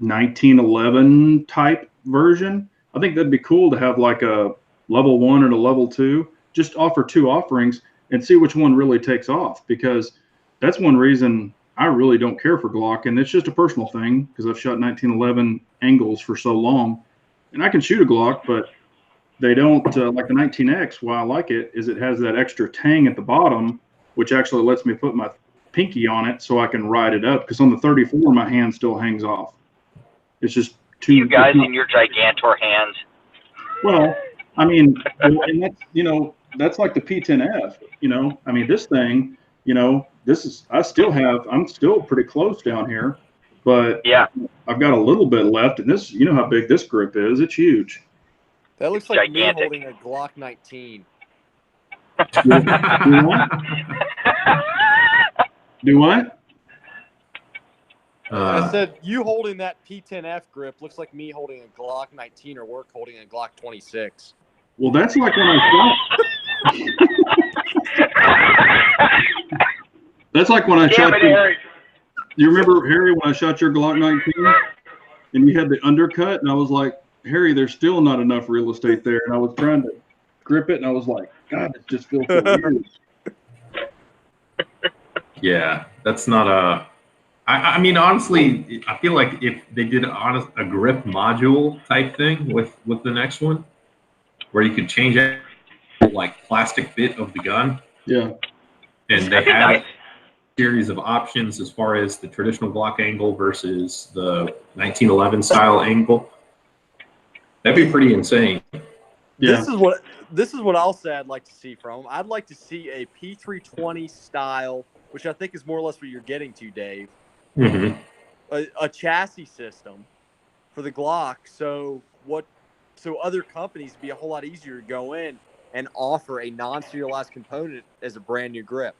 1911 type version, I think that'd be cool to have like a level 1 and a level 2. Just offer 2 offerings and see which one really takes off, because that's one reason I really don't care for Glock, and it's just a personal thing because I've shot 1911 angles for so long, and I can shoot a Glock, but they don't like the 19X. Why I like it is it has that extra tang at the bottom, which actually lets me put my pinky on it so I can ride it up, because on the 34 my hand still hangs off. It's just too. You guys in your Gigantor hands. Well, I mean, and that's that's like the P10F. I mean, this thing, I'm still pretty close down here, but yeah, I've got a little bit left, and this, how big this grip is. It's huge. That looks like gigantic. me holding a Glock 19. Do what? I said you holding that P10F grip looks like me holding a Glock 19 or work holding a Glock 26. Well, that's like when I shot. That's like when I Damn shot it, you. Harry. You remember, Harry, when I shot your Glock 19 and you had the undercut, and I was like, Harry, there's still not enough real estate there. And I was trying to grip it, and I was like, God, it just feels so weird. Yeah, that's not a. I mean, honestly, I feel like if they did a grip module type thing with the next one, where you could change it like plastic bit of the gun, Yeah. and they That'd be had nice. a series of options as far as the traditional Glock angle versus the 1911 style angle. That'd be pretty insane. Yeah. This is what I'll say I'd like to see from them. I'd like to see a P320 style, which I think is more or less what you're getting to, Dave. Mm-hmm. A chassis system for the Glock, so other companies be a whole lot easier to go in and offer a non-serialized component as a brand new grip.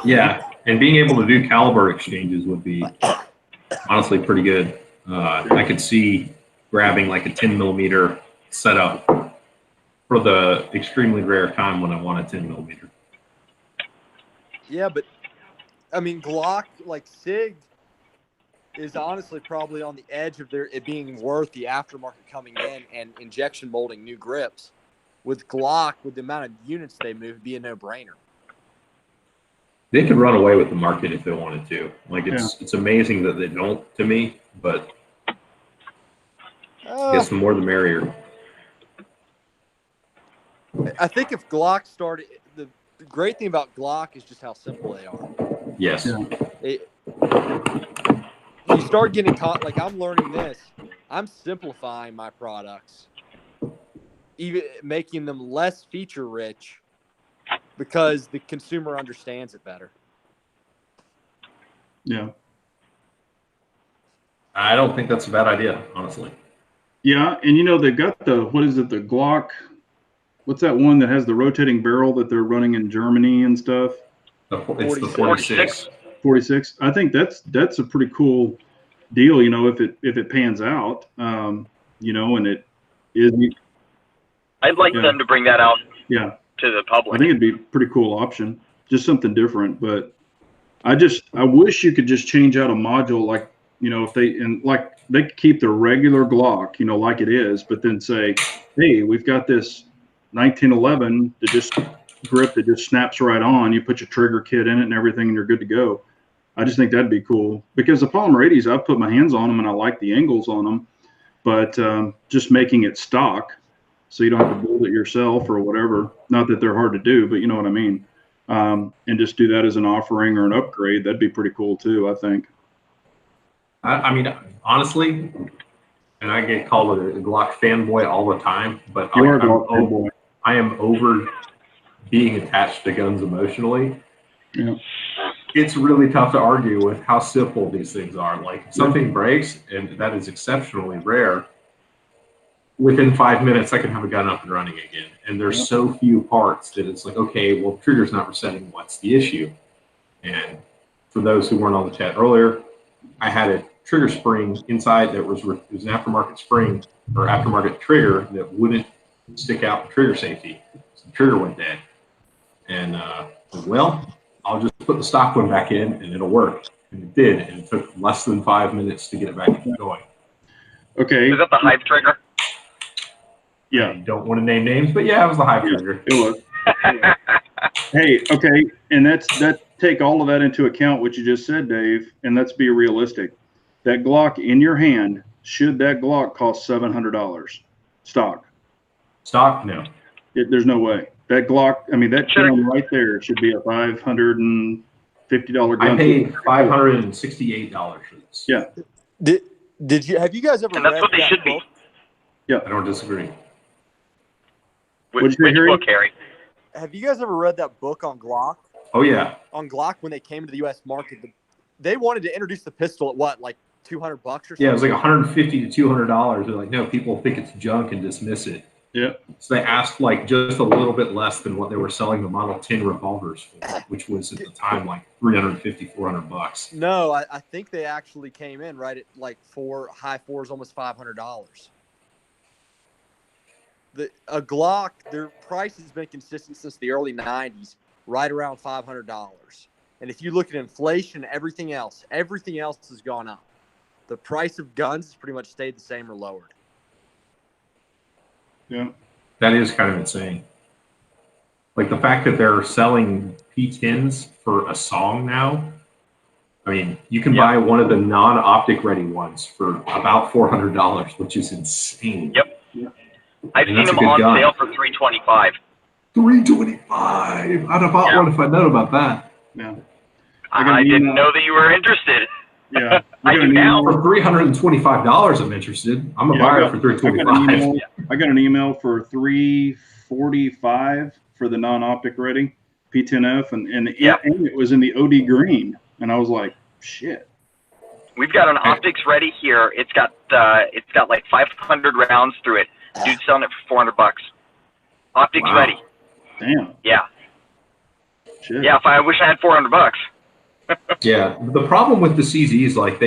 Yeah, and being able to do caliber exchanges would be honestly pretty good. I could see grabbing like a 10 millimeter setup for the extremely rare time when I want a 10 millimeter. Yeah, but I mean, Glock, like SIG, is honestly probably on the edge of it being worth the aftermarket coming in and injection molding new grips. With Glock, with the amount of units they move, it'd be a no-brainer. They could run away with the market if they wanted to. Like it's amazing that they don't to me, but I guess the more the merrier. I think if Glock started, the great thing about Glock is just how simple they are. Yes. Yeah. You start getting caught. Like I'm learning this. I'm simplifying my products, even making them less feature rich, because the consumer understands it better. Yeah. I don't think that's a bad idea, honestly. Yeah. And you know, they've got the Glock. What's that one that has the rotating barrel that they're running in Germany and stuff? It's the 46. 46. I think that's a pretty cool deal, you know, if it pans out, you know, and it is. I'd like them to bring that out Yeah. to the public. I think it'd be a pretty cool option, just something different. But I wish you could just change out a module, like, you know, if they could keep the regular Glock, you know, like it is, but then say, hey, we've got this 1911 that just grip that just snaps right on. You put your trigger kit in it and everything, and you're good to go. I just think that'd be cool, because the Polymer 80s, I've put my hands on them and I like the angles on them, but just making it stock so you don't have to build it yourself or whatever. Not that they're hard to do, but you know what I mean. And just do that as an offering or an upgrade. That'd be pretty cool too, I think. I mean, honestly, and I get called a Glock fanboy all the time, but You are a Glock fanboy. I am over being attached to guns emotionally. Yeah. It's really tough to argue with how simple these things are. Like, if something breaks, and that is exceptionally rare, within 5 minutes I can have a gun up and running again. And there's so few parts that it's like, okay, well, the trigger's not resetting. What's the issue? And for those who weren't on the chat earlier, I had a trigger spring inside that was an aftermarket spring or aftermarket trigger that wouldn't stick out the trigger safety. So the trigger went dead. And well, I'll just put the stock one back in and it'll work. And it did. And it took less than 5 minutes to get it back going. Okay. Is that the Hive trigger? Yeah. I don't want to name names, but yeah, it was the Hive trigger. It was. Hey, okay, and take all of that into account, what you just said, Dave, and let's be realistic. That Glock in your hand, should that Glock cost $700 stock? Stock? No. There's no way. That Glock, I mean, that gun right there should be a $550 gun. I paid $568 for this. Yeah. Have you guys ever And that's read what they that should be. book? I don't disagree. What'd you say, Which Harry? book, Harry? Have you guys ever read that book on Glock? Oh, yeah. On Glock, when they came to the U.S. market, they wanted to introduce the pistol at what, like $200 or something? Yeah, it was like $150 to $200. They're like, no, people think it's junk and dismiss it. Yeah. So they asked like just a little bit less than what they were selling the Model 10 revolvers for, which was at the time like $350, $400. No, I think they actually came in right at like high fours, almost $500. A Glock, their price has been consistent since the early '90s, right around $500. And if you look at inflation, everything else has gone up. The price of guns has pretty much stayed the same or lowered. Yeah. That is kind of insane. Like the fact that they're selling P10s for a song now. I mean, you can buy one of the non-optic ready ones for about $400, which is insane. Yep. Yeah. I've And seen that's a them good on gun. sale for $325. $325. I'd have bought one if I'd known about that. Yeah. I didn't know that you were interested. Yeah. I do now. For $325, I'm interested. I'm a buyer for $325. I got an email for $345 for the non-optic ready P10F, and it was in the OD green, and I was like, shit. We've got an optics ready here. It's got like 500 rounds through it. Dude's selling it for $400. Optics ready. Damn. Yeah. Shit. Yeah. If I wish I had $400. Yeah, the problem with the CZs, like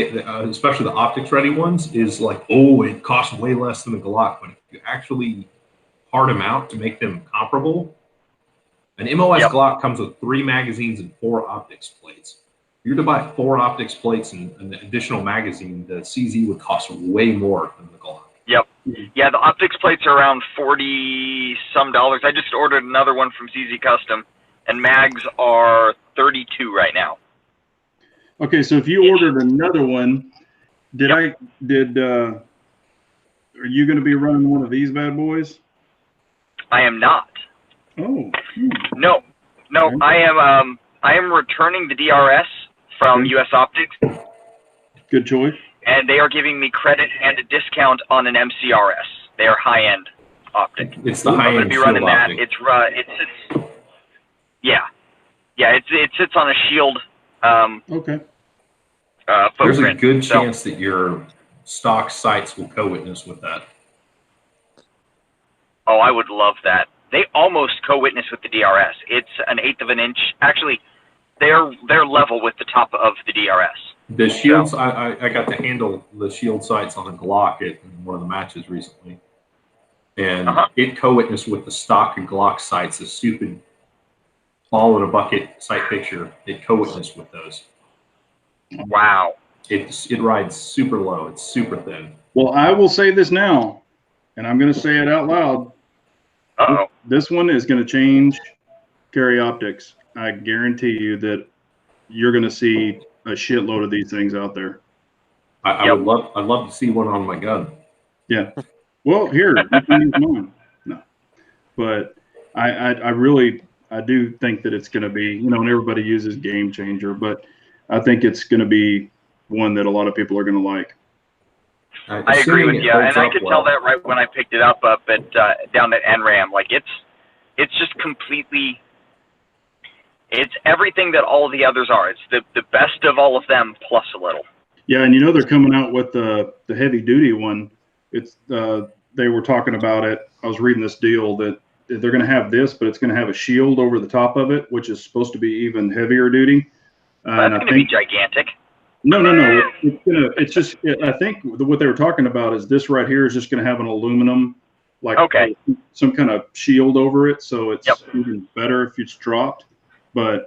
especially the optics ready ones, is like, oh, it costs way less than the Glock. But if you actually hard them out to make them comparable, an MOS Glock comes with 3 magazines and 4 optics plates. If you're to buy 4 optics plates and an additional magazine, the CZ would cost way more than the Glock. Yep. Yeah, the optics plates are around $40 some. I just ordered another one from CZ Custom, and mags are $32 right now. Okay, so if you ordered another one, are you going to be running one of these bad boys? I am not. Oh. No. Okay. I am returning the DRS from US Optics. Good choice. And they are giving me credit and a discount on an MCRS. They are high-end optic. It's the high-end. I'm going to be running that. It sits on a shield. Okay. There's a good chance that your stock sights will co-witness with that. Oh, I would love that. They almost co-witness with the DRS. It's an 1/8 of an inch. Actually, they're level with the top of the DRS. The shields, I got to handle the shield sights on a Glock in one of the matches recently, and it co-witnessed with the stock and Glock sights. The stupid ball in a bucket sight picture. It co-witnessed with those. Wow. It rides super low. It's super thin. Well, I will say this now, and I'm going to say it out loud. Uh-oh. This one is going to change carry optics. I guarantee you that you're going to see a shitload of these things out there. I'd love to see one on my gun. Yeah. Well, here, you can use mine. No. But I do think that it's going to be, and everybody uses Game Changer, but I think it's going to be one that a lot of people are going to like. I agree with you, and I could tell that right when I picked it up at down at NRAM. Like it's just completely, it's everything that all of the others are. It's the best of all of them plus a little. Yeah, and they're coming out with the heavy duty one. It's they were talking about it. I was reading this deal that they're going to have this, but it's going to have a shield over the top of it, which is supposed to be even heavier duty. That's going to be gigantic. No. I think what they were talking about is this right here is just going to have an aluminum, some kind of shield over it, so it's even better if it's dropped. And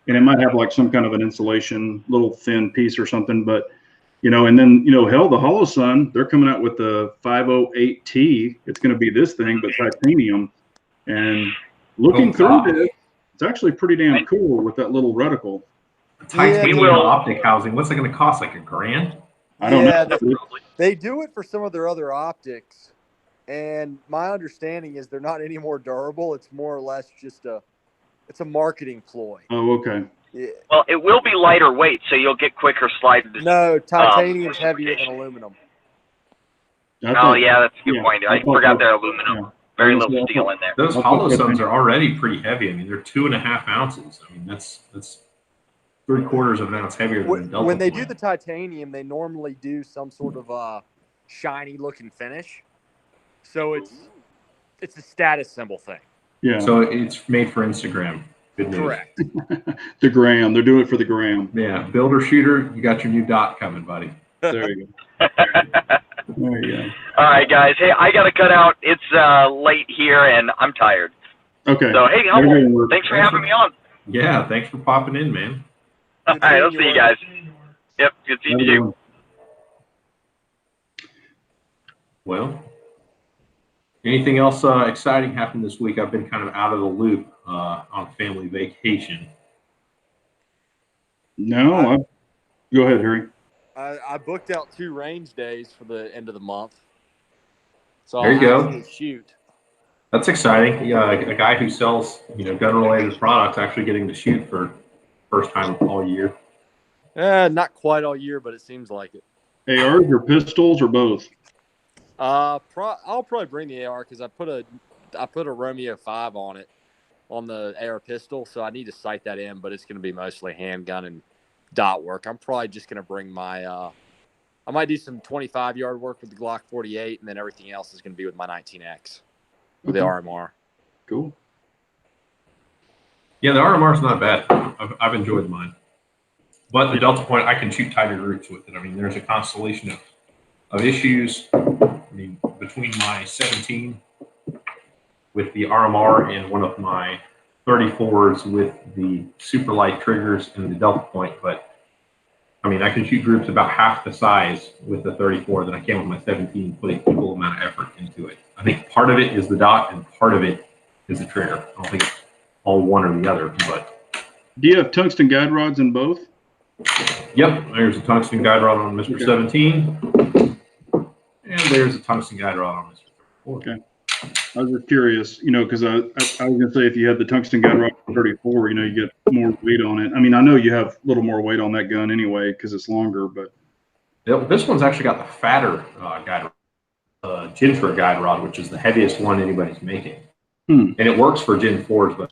it might have like some kind of an insulation, little thin piece or something. But and then hell, the Holosun, they're coming out with the 508T. It's going to be this thing, but titanium. And looking through this, it's actually pretty damn cool with that little reticle. Titanium optic housing. What's it going to cost? Like $1,000? I don't know. They do it for some of their other optics, and my understanding is they're not any more durable. It's more or less just it's a marketing ploy. Oh, okay. Yeah. Well, it will be lighter weight, so you'll get quicker slide. No, titanium's heavier than aluminum. Yeah, that's a good point. I forgot they're aluminum. Yeah. Very little steel in there. Those Holosuns are already pretty heavy. I mean, they're 2.5 ounces. I mean, that's 3/4 of an ounce heavier than a Delta. When they do the titanium, they normally do some sort of shiny looking finish. So it's a status symbol thing. Yeah. So it's made for Instagram. Good news. Correct. The gram. They're doing it for the gram. Yeah, builder shooter, you got your new dot coming, buddy. There you go. There you go. All right, guys. Hey, I got to cut out. It's late here, and I'm tired. Okay. So, hey, Humble, thanks for having me on. Yeah, thanks for popping in, man. All right, I'll see you guys. Yep, good seeing you. Well, anything else exciting happened this week? I've been kind of out of the loop on family vacation. No, go ahead, Harry. I booked out 2 range days for the end of the month. So There you go. Actually shoot. That's exciting. Yeah, a guy who sells, gun-related products actually getting to shoot for first time all year. Not quite all year, but it seems like it. ARs or pistols or both? I'll probably bring the AR because I put a Romeo 5 on it, on the AR pistol, so I need to sight that in, but it's going to be mostly handgun and dot work. I'm probably just going to bring my I might do some 25-yard work with the Glock 48, and then everything else is going to be with my 19X with the RMR. Cool. Yeah, the RMR is not bad. I've enjoyed mine. But the Delta Point, I can shoot tighter groups with it. I mean, there's a constellation of issues. I mean, between my 17 with the RMR and one of my 34s with the super light triggers and the Delta Point, but I mean, I can shoot groups about half the size with the 34 than I can with my 17, putting equal amount of effort into it. I think part of it is the dot and part of it is the trigger. I don't think it's all one or the other, but. Do you have tungsten guide rods in both? Yep, there's a tungsten guide rod on Mr. Okay. 17, and there's a tungsten guide rod on Mr. 34. Okay. I was just curious, because I was going to say if you had the tungsten guide rod 34, you get more weight on it. I mean, I know you have a little more weight on that gun anyway because it's longer, but. This one's actually got the fatter guide rod, Gen4 guide rod, which is the heaviest one anybody's making. And it works for Gen 4s, but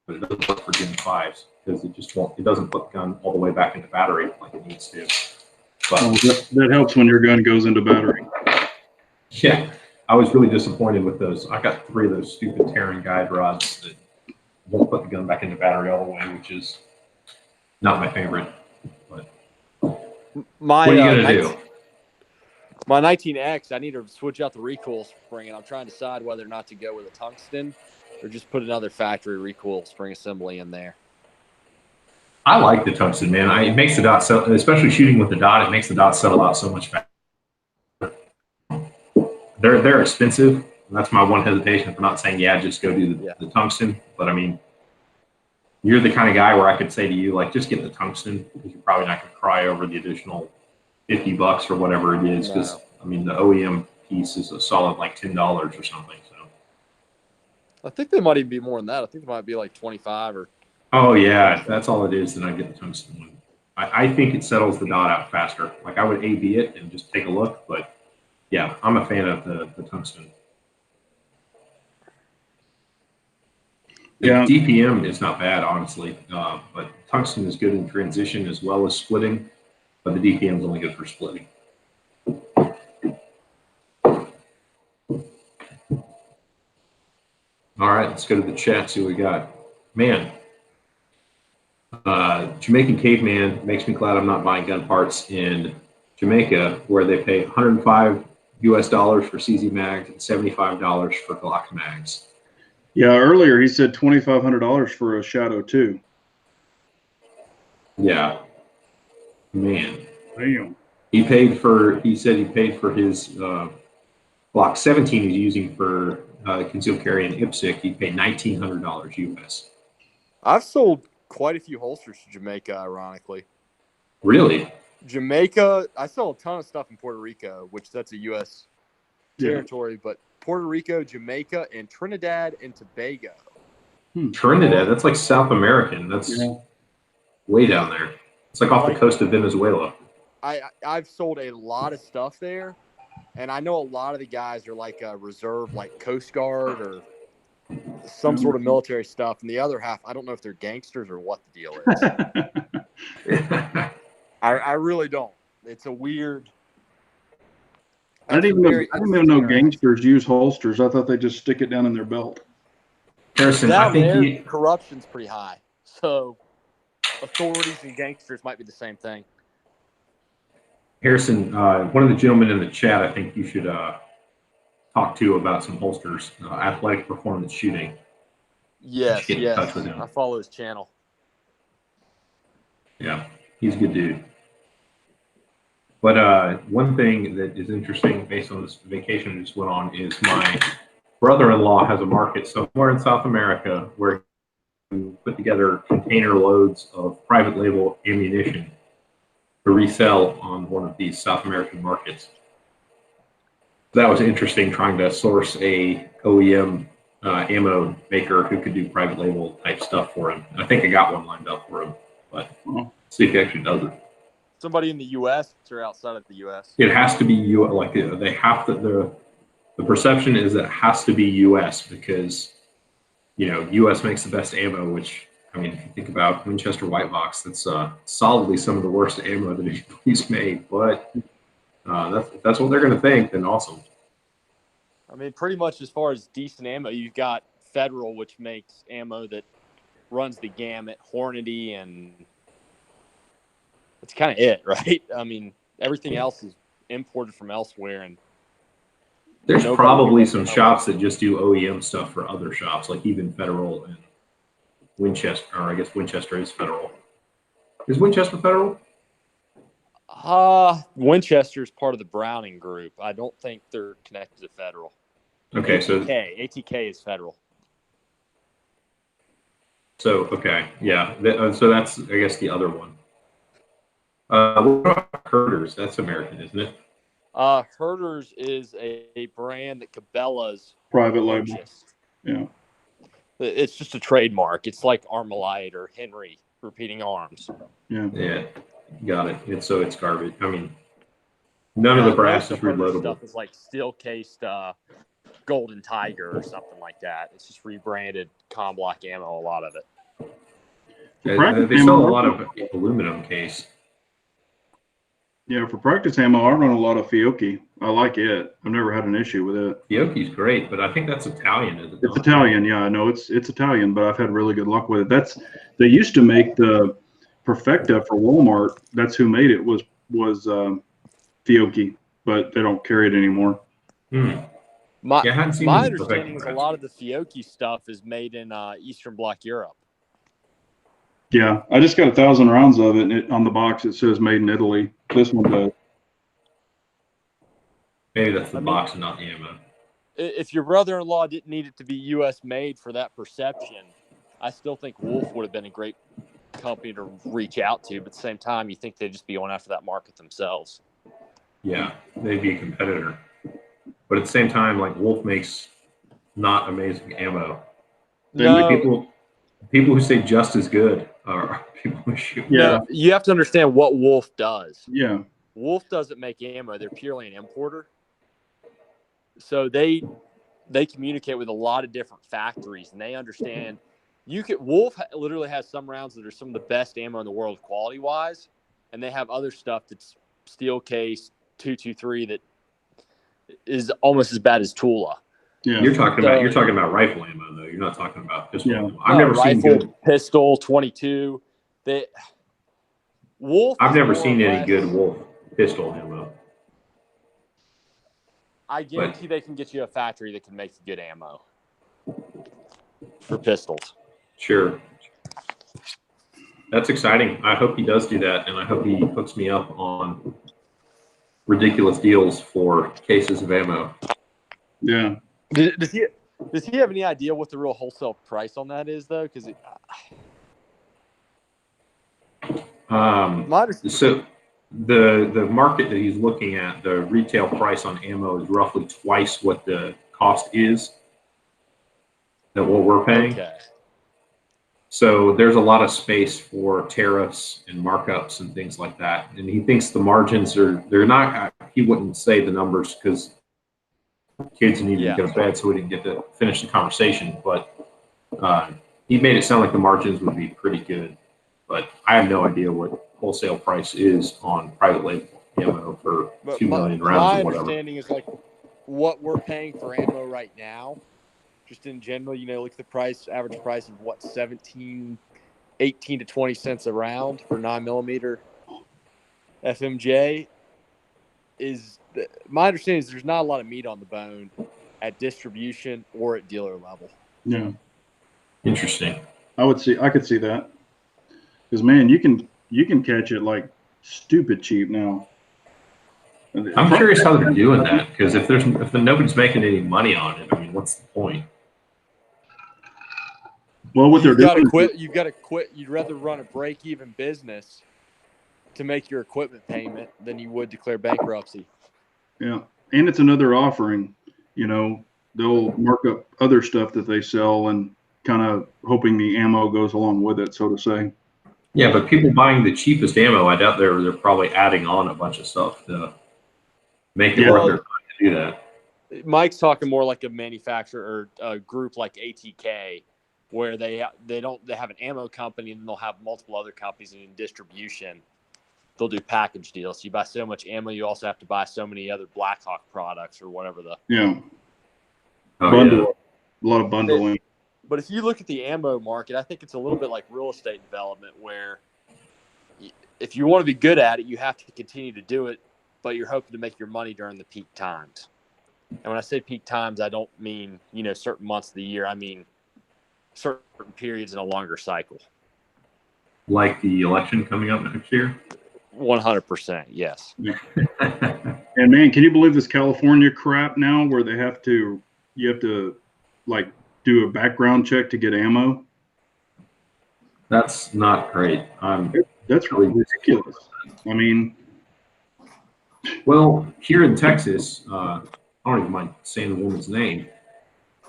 it doesn't work for Gen 5s because it doesn't put the gun all the way back into battery like it needs to. But that helps when your gun goes into battery. Yeah. I was really disappointed with those. I got 3 of those stupid Terran guide rods that won't put the gun back into battery all the way, which is not my favorite. But what are you going to do? My 19X, I need to switch out the recoil spring, and I'm trying to decide whether or not to go with a tungsten or just put another factory recoil spring assembly in there. I like the tungsten, man. It makes the dot settle, especially shooting with the dot, it makes the dot settle out so much faster. They're expensive. That's my one hesitation for not saying, just go do the tungsten. But I mean, you're the kind of guy where I could say to you, like, just get the tungsten because you're probably not going to cry over the additional $50 or whatever it is. Because I mean, the OEM piece is a solid like $10 or something. So I think they might even be more than that. I think it might be like 25 or. Oh yeah, if that's all it is, then I get the tungsten one. I think it settles the dot out faster. Like I would A/B it and just take a look, but. Yeah, I'm a fan of the tungsten. The DPM is not bad, honestly, but tungsten is good in transition as well as splitting, but the DPM is only good for splitting. All right, let's go to the chat, see what we got. Man, Jamaican Caveman makes me glad I'm not buying gun parts in Jamaica, where they pay $105 US for CZ mags and $75 for Glock mags. Yeah, earlier he said $2,500 for a Shadow 2. Yeah, man. Damn. He said he paid for his Glock 17 he's using for concealed carry in IPSC. He paid $1,900 US. I've sold quite a few holsters to Jamaica, ironically. Really? Jamaica, I sell a ton of stuff in Puerto Rico, which that's a U.S. territory, but Puerto Rico, Jamaica, and Trinidad and Tobago. Trinidad, that's like South American. That's way down there. It's like off the coast of Venezuela. I've sold a lot of stuff there, and I know a lot of the guys are like a reserve, like Coast Guard or some sort of military stuff, and the other half, I don't know if they're gangsters or what the deal is. I really don't. It's a weird. I didn't even know gangsters use holsters. I thought they just stick it down in their belt. Harrison, Down I think there, corruption's pretty high. So authorities and gangsters might be the same thing. Harrison, one of the gentlemen in the chat, I think you should talk to about some holsters, athletic performance shooting. Yes, Get in touch with him. I follow his channel. Yeah, he's a good dude. But one thing that is interesting based on this vacation I just went on is my brother-in-law has a market somewhere in South America where he put together container loads of private label ammunition to resell on one of these South American markets. That was interesting, trying to source a OEM ammo maker who could do private label type stuff for him. And I think I got one lined up for him, but see if he actually does it. Somebody in the U.S. or outside of the U.S.? It has to be they have to. The perception is that it has to be U.S. because, U.S. makes the best ammo. Which, I mean, if you think about Winchester White Box, that's solidly some of the worst ammo that anybody's made. But if that's what they're going to think, then awesome. I mean, pretty much as far as decent ammo, you've got Federal, which makes ammo that runs the gamut, Hornady, and that's kind of it, right? I mean, everything else is imported from elsewhere, and there's probably some shops that just do OEM stuff for other shops, like even Federal and Winchester, or I guess Winchester is Federal. Is Winchester Federal? Winchester is part of the Browning group. I don't think they're connected to Federal. Okay, ATK is Federal. So, okay, yeah. So that's, I guess, the other one. What about Herders? That's American, isn't it? Herders is a brand that Cabela's private label. Yeah. It's just a trademark. It's like Armalite or Henry Repeating Arms. Yeah. Yeah, got it. And so it's garbage. I mean, none of the brass is reloadable. Stuff is like steel-cased Golden Tiger or something like that. It's just rebranded Comblock ammo, a lot of it. They sell a lot of aluminum case. Yeah, for practice ammo, I run a lot of Fiocchi. I like it. I've never had an issue with it. Fiocchi's great, but I think that's Italian, isn't it? It's Italian, yeah. I know it's Italian, but I've had really good luck with it. They used to make the Perfecta for Walmart. That's who made it was Fiocchi, but they don't carry it anymore. My understanding is a lot of the Fiocchi stuff is made in Eastern Bloc Europe. Yeah, I just got 1,000 rounds of it, and on the box it says made in Italy. This one does. Maybe that's the box and not the ammo. If your brother-in-law didn't need it to be U.S. made for that perception, I still think Wolf would have been a great company to reach out to. But at the same time, you think they'd just be going after that market themselves. Yeah, they'd be a competitor. But at the same time, like Wolf makes not amazing ammo. No. People who say just as good are people who shoot. Yeah, you have to understand what Wolf does. Yeah, Wolf doesn't make ammo; they're purely an importer. So they communicate with a lot of different factories, and they understand. Wolf literally has some rounds that are some of the best ammo in the world, quality wise, and they have other stuff that's steel case 223 that is almost as bad as Tula. Yeah. You're talking about rifle ammo though. You're not talking about pistol ammo. I've never seen good pistol 22. Wolf. I've never seen any good Wolf pistol ammo. I guarantee they can get you a factory that can make good ammo for pistols. Sure. That's exciting. I hope he does do that, and I hope he hooks me up on ridiculous deals for cases of ammo. Yeah. Does he have any idea what the real wholesale price on that is, though? Because so the market that he's looking at, the retail price on ammo is roughly twice what the cost is than what we're paying. Okay. So there's a lot of space for tariffs and markups and things like that. And he thinks the margins they're not. He wouldn't say the numbers because kids need to go to bed, so we didn't get to finish the conversation. But he made it sound like the margins would be pretty good. But I have no idea what wholesale price is on private label ammo for But 2 million rounds my or whatever. understanding is like what we're paying for ammo right now, just in general, look at the price, average price of what, 18 to 20 cents a round for 9mm FMJ my understanding is there's not a lot of meat on the bone at distribution or at dealer level. Yeah. Interesting. I could see that. Because man, you can catch it like stupid cheap now. I'm curious how they're doing that, because if nobody's making any money on it, I mean, what's the point? Well, what You've got to quit. You've got to quit. You'd rather run a break-even business to make your equipment payment than you would declare bankruptcy. Yeah, and it's another offering. They'll mark up other stuff that they sell and kind of hoping the ammo goes along with it, so to say. Yeah, but people buying the cheapest ammo, I doubt they're probably adding on a bunch of stuff to make it worth their time to do that. Mike's talking more like a manufacturer or a group like ATK, where they have an ammo company and then they'll have multiple other companies in distribution. They'll do package deals. So you buy so much ammo, you also have to buy so many other Blackhawk products or whatever bundle. A lot of bundling. But if you look at the ammo market, I think it's a little bit like real estate development, where if you want to be good at it, you have to continue to do it, but you're hoping to make your money during the peak times. And when I say peak times, I don't mean, certain months of the year. I mean certain periods in a longer cycle. Like the election coming up next year? 100%, yes. And man, can you believe this California crap now where you have to like do a background check to get ammo? That's not great. That's really ridiculous. I mean, well, here in Texas, I don't even mind saying the woman's name.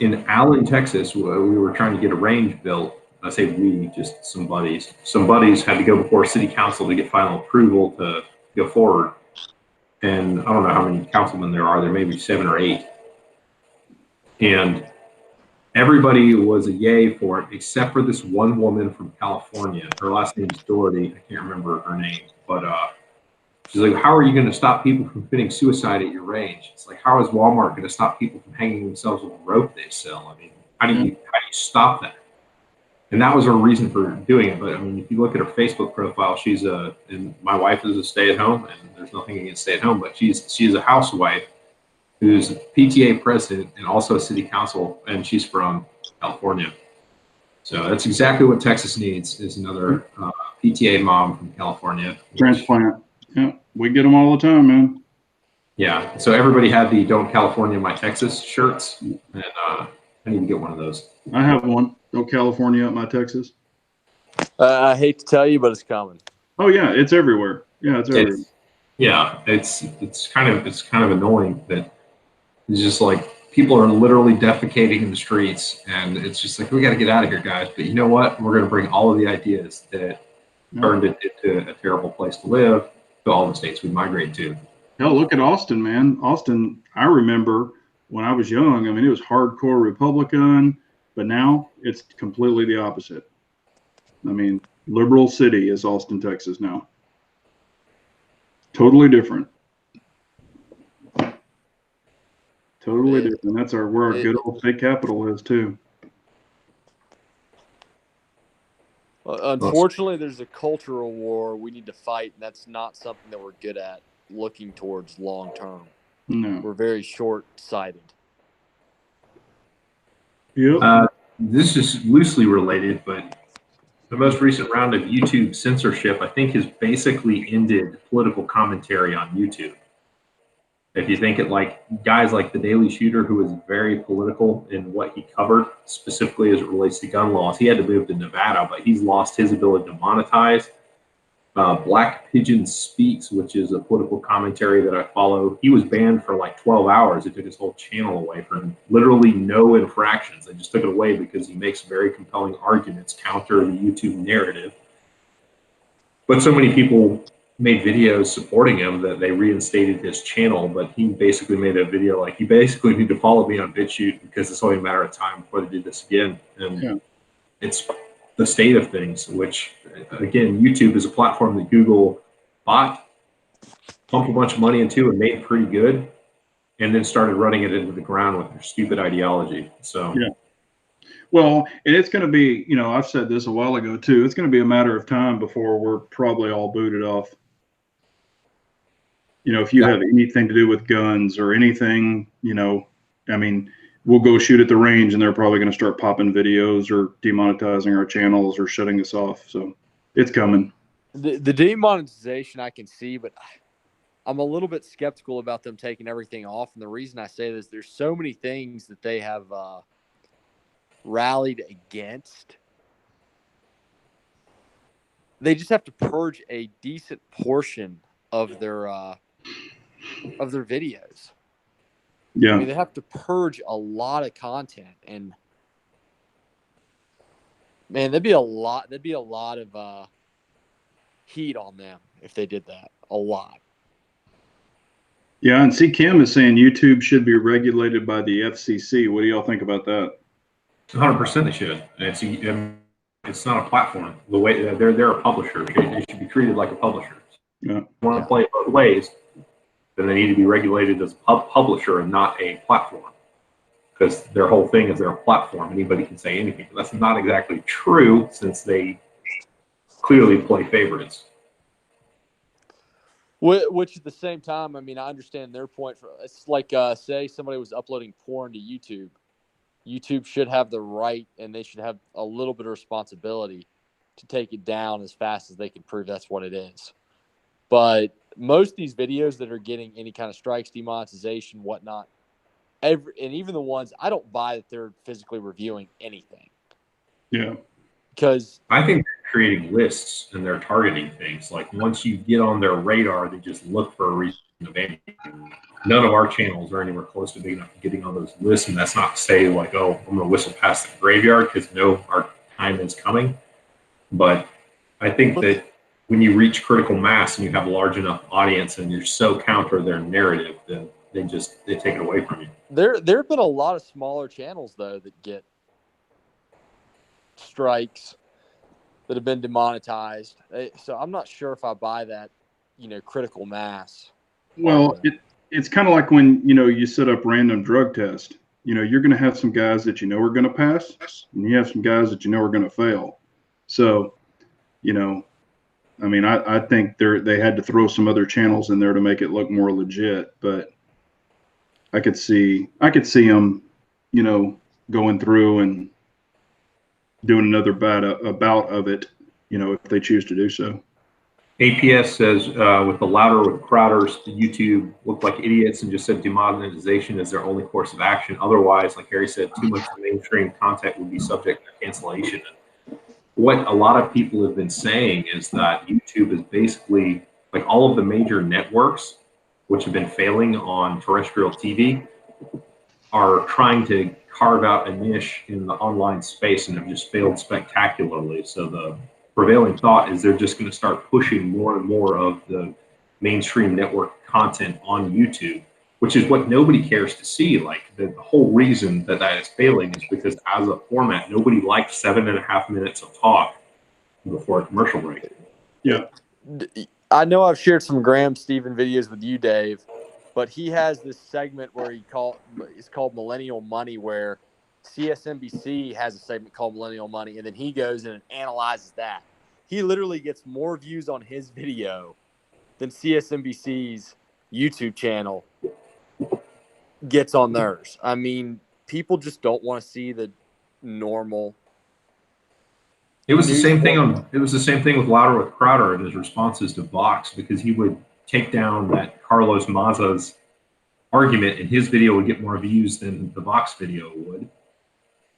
In Allen, Texas, we were trying to get a range built. I say we, just some buddies. Some buddies had to go before city council to get final approval to go forward. And I don't know how many councilmen there are. There may be 7 or 8. And everybody was a yay for it, except for this one woman from California. Her last name is Doherty. I can't remember her name, but she's like, how are you going to stop people from committing suicide at your range? It's like, how is Walmart going to stop people from hanging themselves with a rope they sell? I mean, how do you stop that? And that was her reason for doing it. But I mean, if you look at her Facebook profile, she's and my wife is a stay-at-home, and there's nothing against stay-at-home, but she's a housewife who's PTA president and also a city council, and she's from California. So that's exactly what Texas needs, is another PTA mom from California. Transplant. Yeah, we get them all the time, man. Yeah, so everybody had the Don't California My Texas shirts, and I need to get one of those. I have one. Don't California My Texas. I hate to tell you, but it's coming. Oh yeah, it's everywhere. Yeah, it's everywhere. It's kind of annoying that it's just like people are literally defecating in the streets, and it's just like, we got to get out of here, guys. But you know what? We're going to bring all of the ideas that turned it into a terrible place to live to all the states we migrate to. Hell, look at Austin, man. Austin, I remember when I was young, I mean, it was hardcore Republican, but now it's completely the opposite. I mean, liberal city is Austin, Texas now. Totally different. Totally different. That's where our good old state capital is too. Unfortunately, there's a cultural war we need to fight, and that's not something that we're good at looking towards long term. No. We're very short-sighted. Yep. This is loosely related, but the most recent round of YouTube censorship, I think, has basically ended political commentary on YouTube. If you think it, like guys like the Daily Shooter, who was very political in what he covered, specifically as it relates to gun laws, he had to move to Nevada, but he's lost his ability to monetize. Black Pigeon Speaks, which is a political commentary that I follow, he was banned for like 12 hours. It took his whole channel away from him. Literally no infractions. They just took it away because he makes very compelling arguments counter the YouTube narrative. But so many people made videos supporting him that they reinstated his channel, but he basically made a video like, you basically need to follow me on BitChute because it's only a matter of time before they do this again. And it's the state of things, which again, YouTube is a platform that Google bought pumped a bunch of money into and made pretty good, and then started running it into the ground with their stupid ideology. So yeah. Well, and it's going to be, you know, I've said this a while ago too. It's going to be a matter of time before we're probably all booted off. You know, if you have anything to do with guns or anything, you know, I mean, we'll go shoot at the range and they're probably going to start popping videos or demonetizing our channels or shutting us off. So it's coming. The demonetization I can see, but I'm a little bit skeptical about them taking everything off. And the reason I say this, there's so many things that they have rallied against. They just have to purge a decent portion of their videos. Yeah. I mean, they have to purge a lot of content, and man, there'd be a lot of heat on them if they did that. A lot. Yeah, and see, Kim is saying YouTube should be regulated by the FCC. What do y'all think about that? 100% they should. It's not a platform. The way they're a publisher, they should be treated like a publisher. Yeah. If you want to play it both ways, then they need to be regulated as a publisher and not a platform. Because their whole thing is they're a platform. Anybody can say anything. That's not exactly true, since they clearly play favorites. Which at the same time, I mean, I understand their point. It's like, say somebody was uploading porn to YouTube. YouTube should have the right, and they should have a little bit of responsibility to take it down as fast as they can prove that's what it is. But most of these videos that are getting any kind of strikes, demonetization, whatnot, and even the ones, I don't buy that they're physically reviewing anything. Yeah. Because I think they're creating lists and they're targeting things. Like once you get on their radar, they just look for a reason to ban you. None of our channels are anywhere close to big enough to getting on those lists. And that's not to say like, oh, I'm going to whistle past the graveyard, because no, our time is coming. But I think that when you reach critical mass and you have a large enough audience and you're so counter their narrative, then they take it away from you. There have been a lot of smaller channels though that get strikes that have been demonetized. So I'm not sure if I buy that, critical mass. Well, it's kind of like when, you set up random drug tests. You're going to have some guys that are going to pass, and you have some guys that are going to fail. So, I mean, I think they had to throw some other channels in there to make it look more legit, but I could see them, going through and doing another bout of it, if they choose to do so. APS says, with the Louder with Crowders, YouTube looked like idiots and just said demonetization is their only course of action. Otherwise, like Harry said, too much mainstream content would be subject to cancellation. What a lot of people have been saying is that YouTube is basically like all of the major networks, which have been failing on terrestrial TV, are trying to carve out a niche in the online space and have just failed spectacularly. So the prevailing thought is they're just going to start pushing more and more of the mainstream network content on YouTube, which is what nobody cares to see. Like the whole reason that is failing is because as a format, nobody likes 7.5 minutes of talk before a commercial break. Yeah. I know I've shared some Graham Stephan videos with you, Dave, but he has this segment where it's called Millennial Money, where CSNBC has a segment called Millennial Money, and then he goes in and analyzes that. He literally gets more views on his video than CSNBC's YouTube channel gets on theirs. I mean, people just don't want to see the normal. It was the same thing with Louder with Crowder and his responses to Vox, because he would take down that Carlos Maza's argument and his video would get more views than the Vox video would.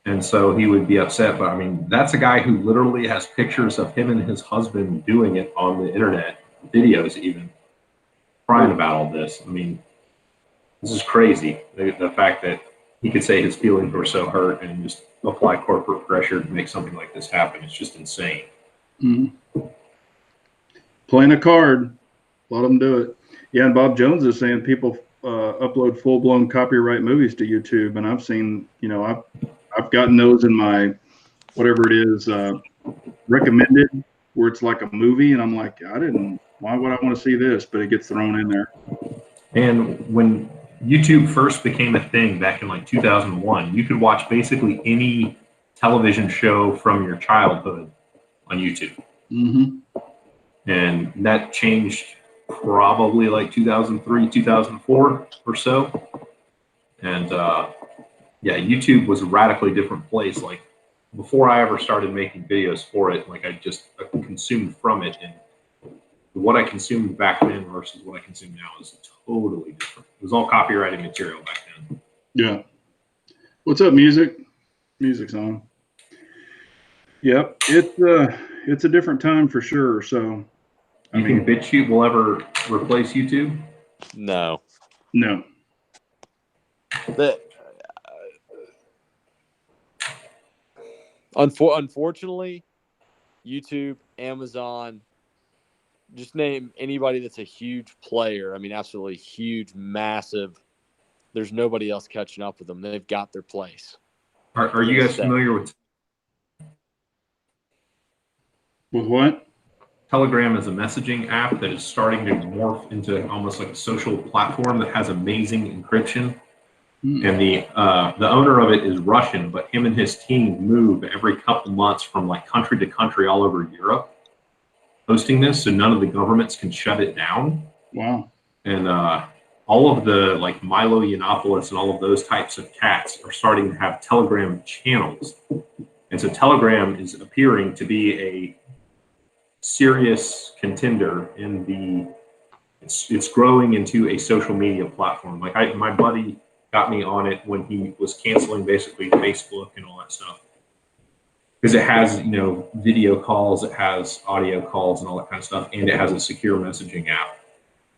And so he would be upset. But I mean, that's a guy who literally has pictures of him and his husband doing it on the internet, videos even, crying about all this. I mean, this is crazy. The fact that he could say his feelings were so hurt and just apply corporate pressure to make something like this happen. It's just insane. Mm-hmm. Playing a card. Let them do it. Yeah, and Bob Jones is saying people upload full-blown copyright movies to YouTube, and I've seen, I've gotten those in my, whatever it is, recommended, where it's like a movie, and I'm like, I didn't why would I want to see this? But it gets thrown in there. And when YouTube first became a thing back in like 2001, you could watch basically any television show from your childhood on YouTube. Mm-hmm. And that changed probably like 2003, 2004 or so. And yeah, YouTube was a radically different place. Like before I ever started making videos for it, like I consumed from it, and what I consumed back then versus what I consume now is totally different. It was all copyrighted material back then. Yeah. What's up, music? Music's on. Yep. It's a different time for sure. So You think BitChute will ever replace YouTube? No. No. Unfortunately, YouTube, Amazon, just name anybody that's a huge player. I mean, absolutely huge, massive. There's nobody else catching up with them. They've got their place. Are you guys familiar with what? Telegram is a messaging app that is starting to morph into almost like a social platform that has amazing encryption. And the owner of it is Russian, but him and his team move every couple months from like country to country all over Europe, hosting this, so none of the governments can shut it down. Wow. And all of the like Milo Yiannopoulos and all of those types of cats are starting to have Telegram channels. And so Telegram is appearing to be a serious contender in the, it's growing into a social media platform. Like my buddy got me on it when he was canceling basically Facebook and all that stuff. Because it has, you know, video calls, it has audio calls and all that kind of stuff, and it has a secure messaging app.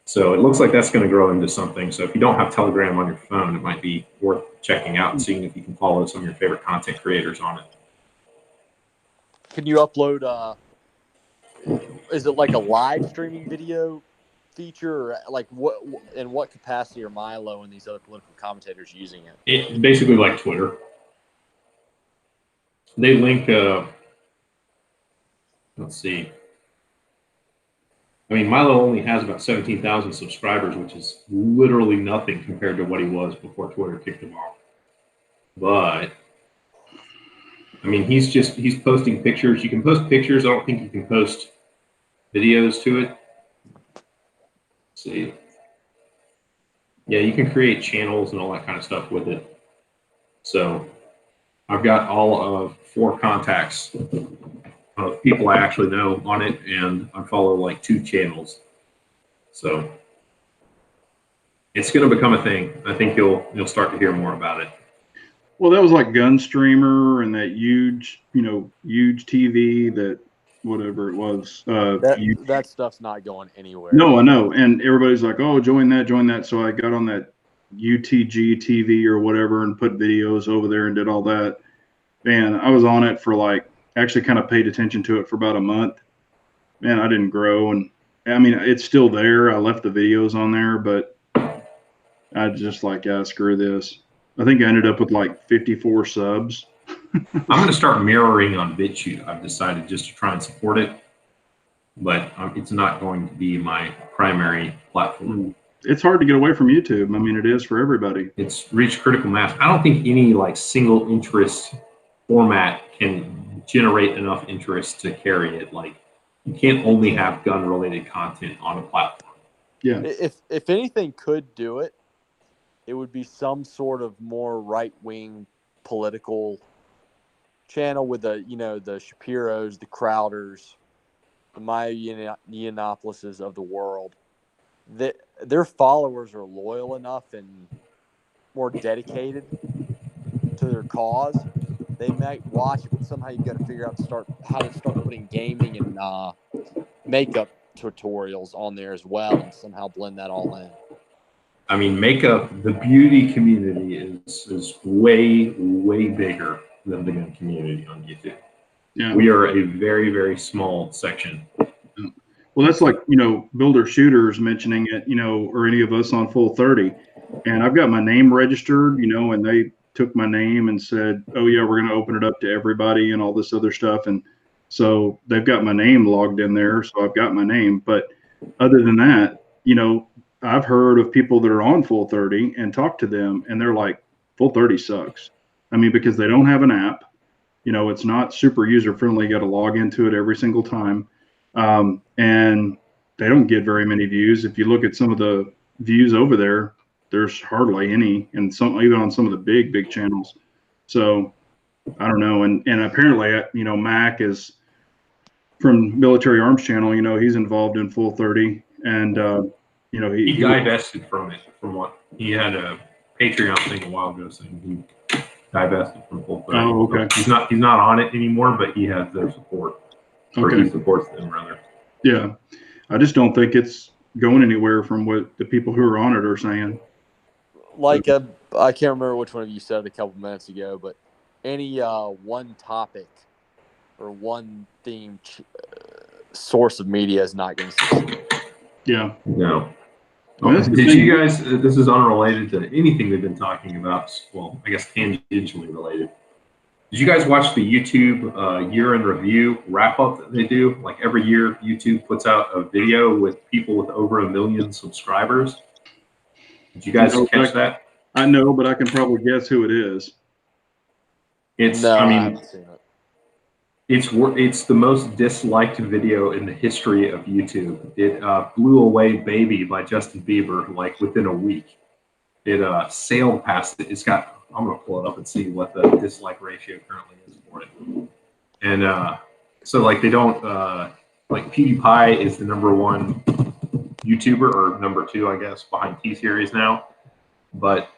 So it looks like that's going to grow into something. So if you don't have Telegram on your phone, it might be worth checking out and seeing if you can follow some of your favorite content creators on it. Can you upload, is it like a live streaming video feature, or like in what capacity are Milo and these other political commentators using it? It's basically like Twitter. They link, let's see. I mean, Milo only has about 17,000 subscribers, which is literally nothing compared to what he was before Twitter kicked him off. But I mean, he's posting pictures. You can post pictures. I don't think you can post videos to it. Let's see. Yeah, you can create channels and all that kind of stuff with it. So I've got all of 4 contacts of people I actually know on it, and I follow like 2 channels. So it's going to become a thing. I think you'll start to hear more about it. Well, that was like Gunstreamer and that huge TV, that whatever it was. That stuff's not going anywhere. No, I know. And everybody's like, oh, join that. So I got on that UTG TV or whatever and put videos over there and did all that. And I was on it for like, actually kind of paid attention to it for about a month. Man, I didn't grow. And I mean, it's still there. I left the videos on there, but I just like, yeah, screw this. I think I ended up with like 54 subs. I'm going to start mirroring on BitChute. I've decided just to try and support it, but it's not going to be my primary platform. It's hard to get away from YouTube. I mean, it is for everybody. It's reached critical mass. I don't think any like single interest format can generate enough interest to carry it. Like, you can't only have gun-related content on a platform. Yeah. If anything could do it, it would be some sort of more right-wing political channel with the Shapiros, the Crowders, the Maya Yiannopoulos of the world. Their followers are loyal enough and more dedicated to their cause. They might watch it, but somehow you've got to figure out how to start putting gaming and makeup tutorials on there as well, and somehow blend that all in. I mean, makeup, the beauty community is way, way bigger than the gun community on YouTube. Yeah. We are a very, very small section. Well, that's like, builder shooters mentioning it, or any of us on Full 30. And I've got my name registered, and they took my name and said, oh yeah, we're going to open it up to everybody and all this other stuff. And so they've got my name logged in there. So I've got my name, but other than that, I've heard of people that are on Full 30 and talk to them, and they're like, Full 30 sucks. I mean, because they don't have an app. It's not super user friendly. You got to log into it every single time. And they don't get very many views. If you look at some of the views over there, there's hardly any, and even on some of the big channels. So I don't know. And apparently, Mac is from Military Arms Channel. He's involved in Full 30, and he divested from it. From what he had a Patreon thing a while ago saying he divested from Full 30. Oh, okay. So he's not on it anymore, but he has their support. Or okay. He supports them rather. Yeah, I just don't think it's going anywhere from what the people who are on it are saying. Like I can't remember which one of you said it a couple minutes ago, but any one topic or one theme source of media is not going to succeed. Yeah. No. Did you guys? This is unrelated to anything we've been talking about. Well, I guess tangentially related. Did you guys watch the YouTube year in review wrap up that they do? Like every year, YouTube puts out a video with people with over 1 million subscribers. Did you guys catch that? I know, but I can probably guess who it is. I haven't seen it. It's the most disliked video in the history of YouTube. It blew away "Baby" by Justin Bieber like within a week. It sailed past it. It's got. I'm gonna pull it up and see what the dislike ratio currently is for it. And so like they don't like PewDiePie is the #1 YouTuber, or #2 I guess, behind T-Series now. But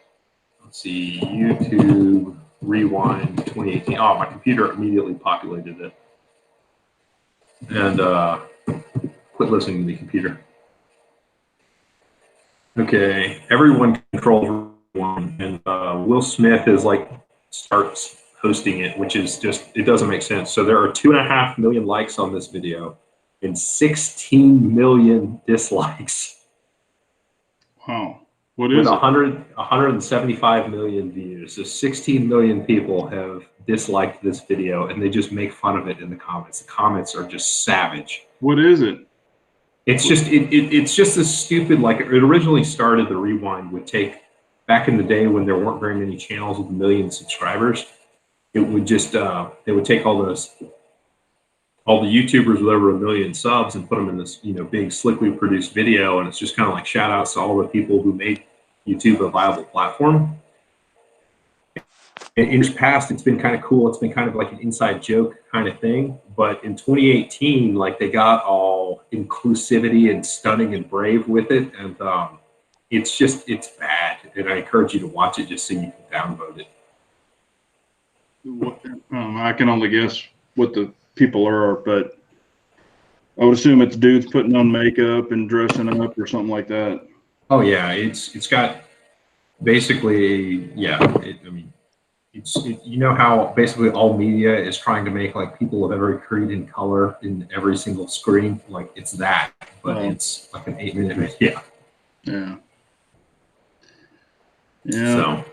let's see, YouTube Rewind 2018. Oh, my computer immediately populated it. And quit listening to the computer. Okay, everyone controls one, and Will Smith is like starts hosting it, which is just, it doesn't make sense. So there are 2.5 million likes on this video and 16 million dislikes. Wow. What is it? 175 million views. So 16 million people have disliked this video, and they just make fun of it in the comments. The comments are just savage. What is it? It's just it's just a stupid, like it originally started, the Rewind would take, back in the day when there weren't very many channels with 1 million subscribers, it would just they would take all the YouTubers with over 1 million subs and put them in this big slickly produced video, and it's just kind of like shout outs to all the people who made YouTube a viable platform. In the past, it's been kind of cool. It's been kind of like an inside joke kind of thing. But in 2018, like they got all inclusivity and stunning and brave with it, and it's bad. And I encourage you to watch it just so you can download it. I can only guess what the people are, but I would assume it's dudes putting on makeup and dressing up or something like that. Oh yeah, it's got basically, yeah. You know how basically all media is trying to make like people of every creed and color in every single screen, like it's that, but it's like an 8-minute video. Yeah. So,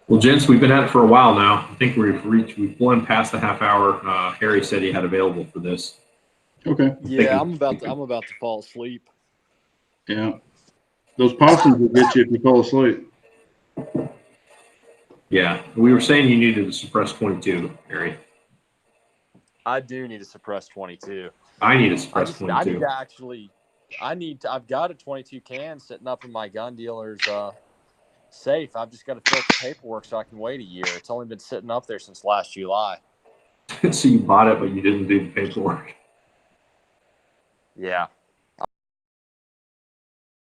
well, gents, we've been at it for a while now. I think we've blown past the half hour. Harry said he had available for this. Okay. Yeah, I'm about to fall asleep. Yeah. Those possums will get you if you fall asleep. Yeah, we were saying you needed to suppress 22, Harry. I do need to suppress 22. I need to suppress 22. I've got a 22 can sitting up in my gun dealer's safe. I've just got to fill out the paperwork so I can wait a year. It's only been sitting up there since last July. So you bought it, but you didn't do the paperwork. Yeah.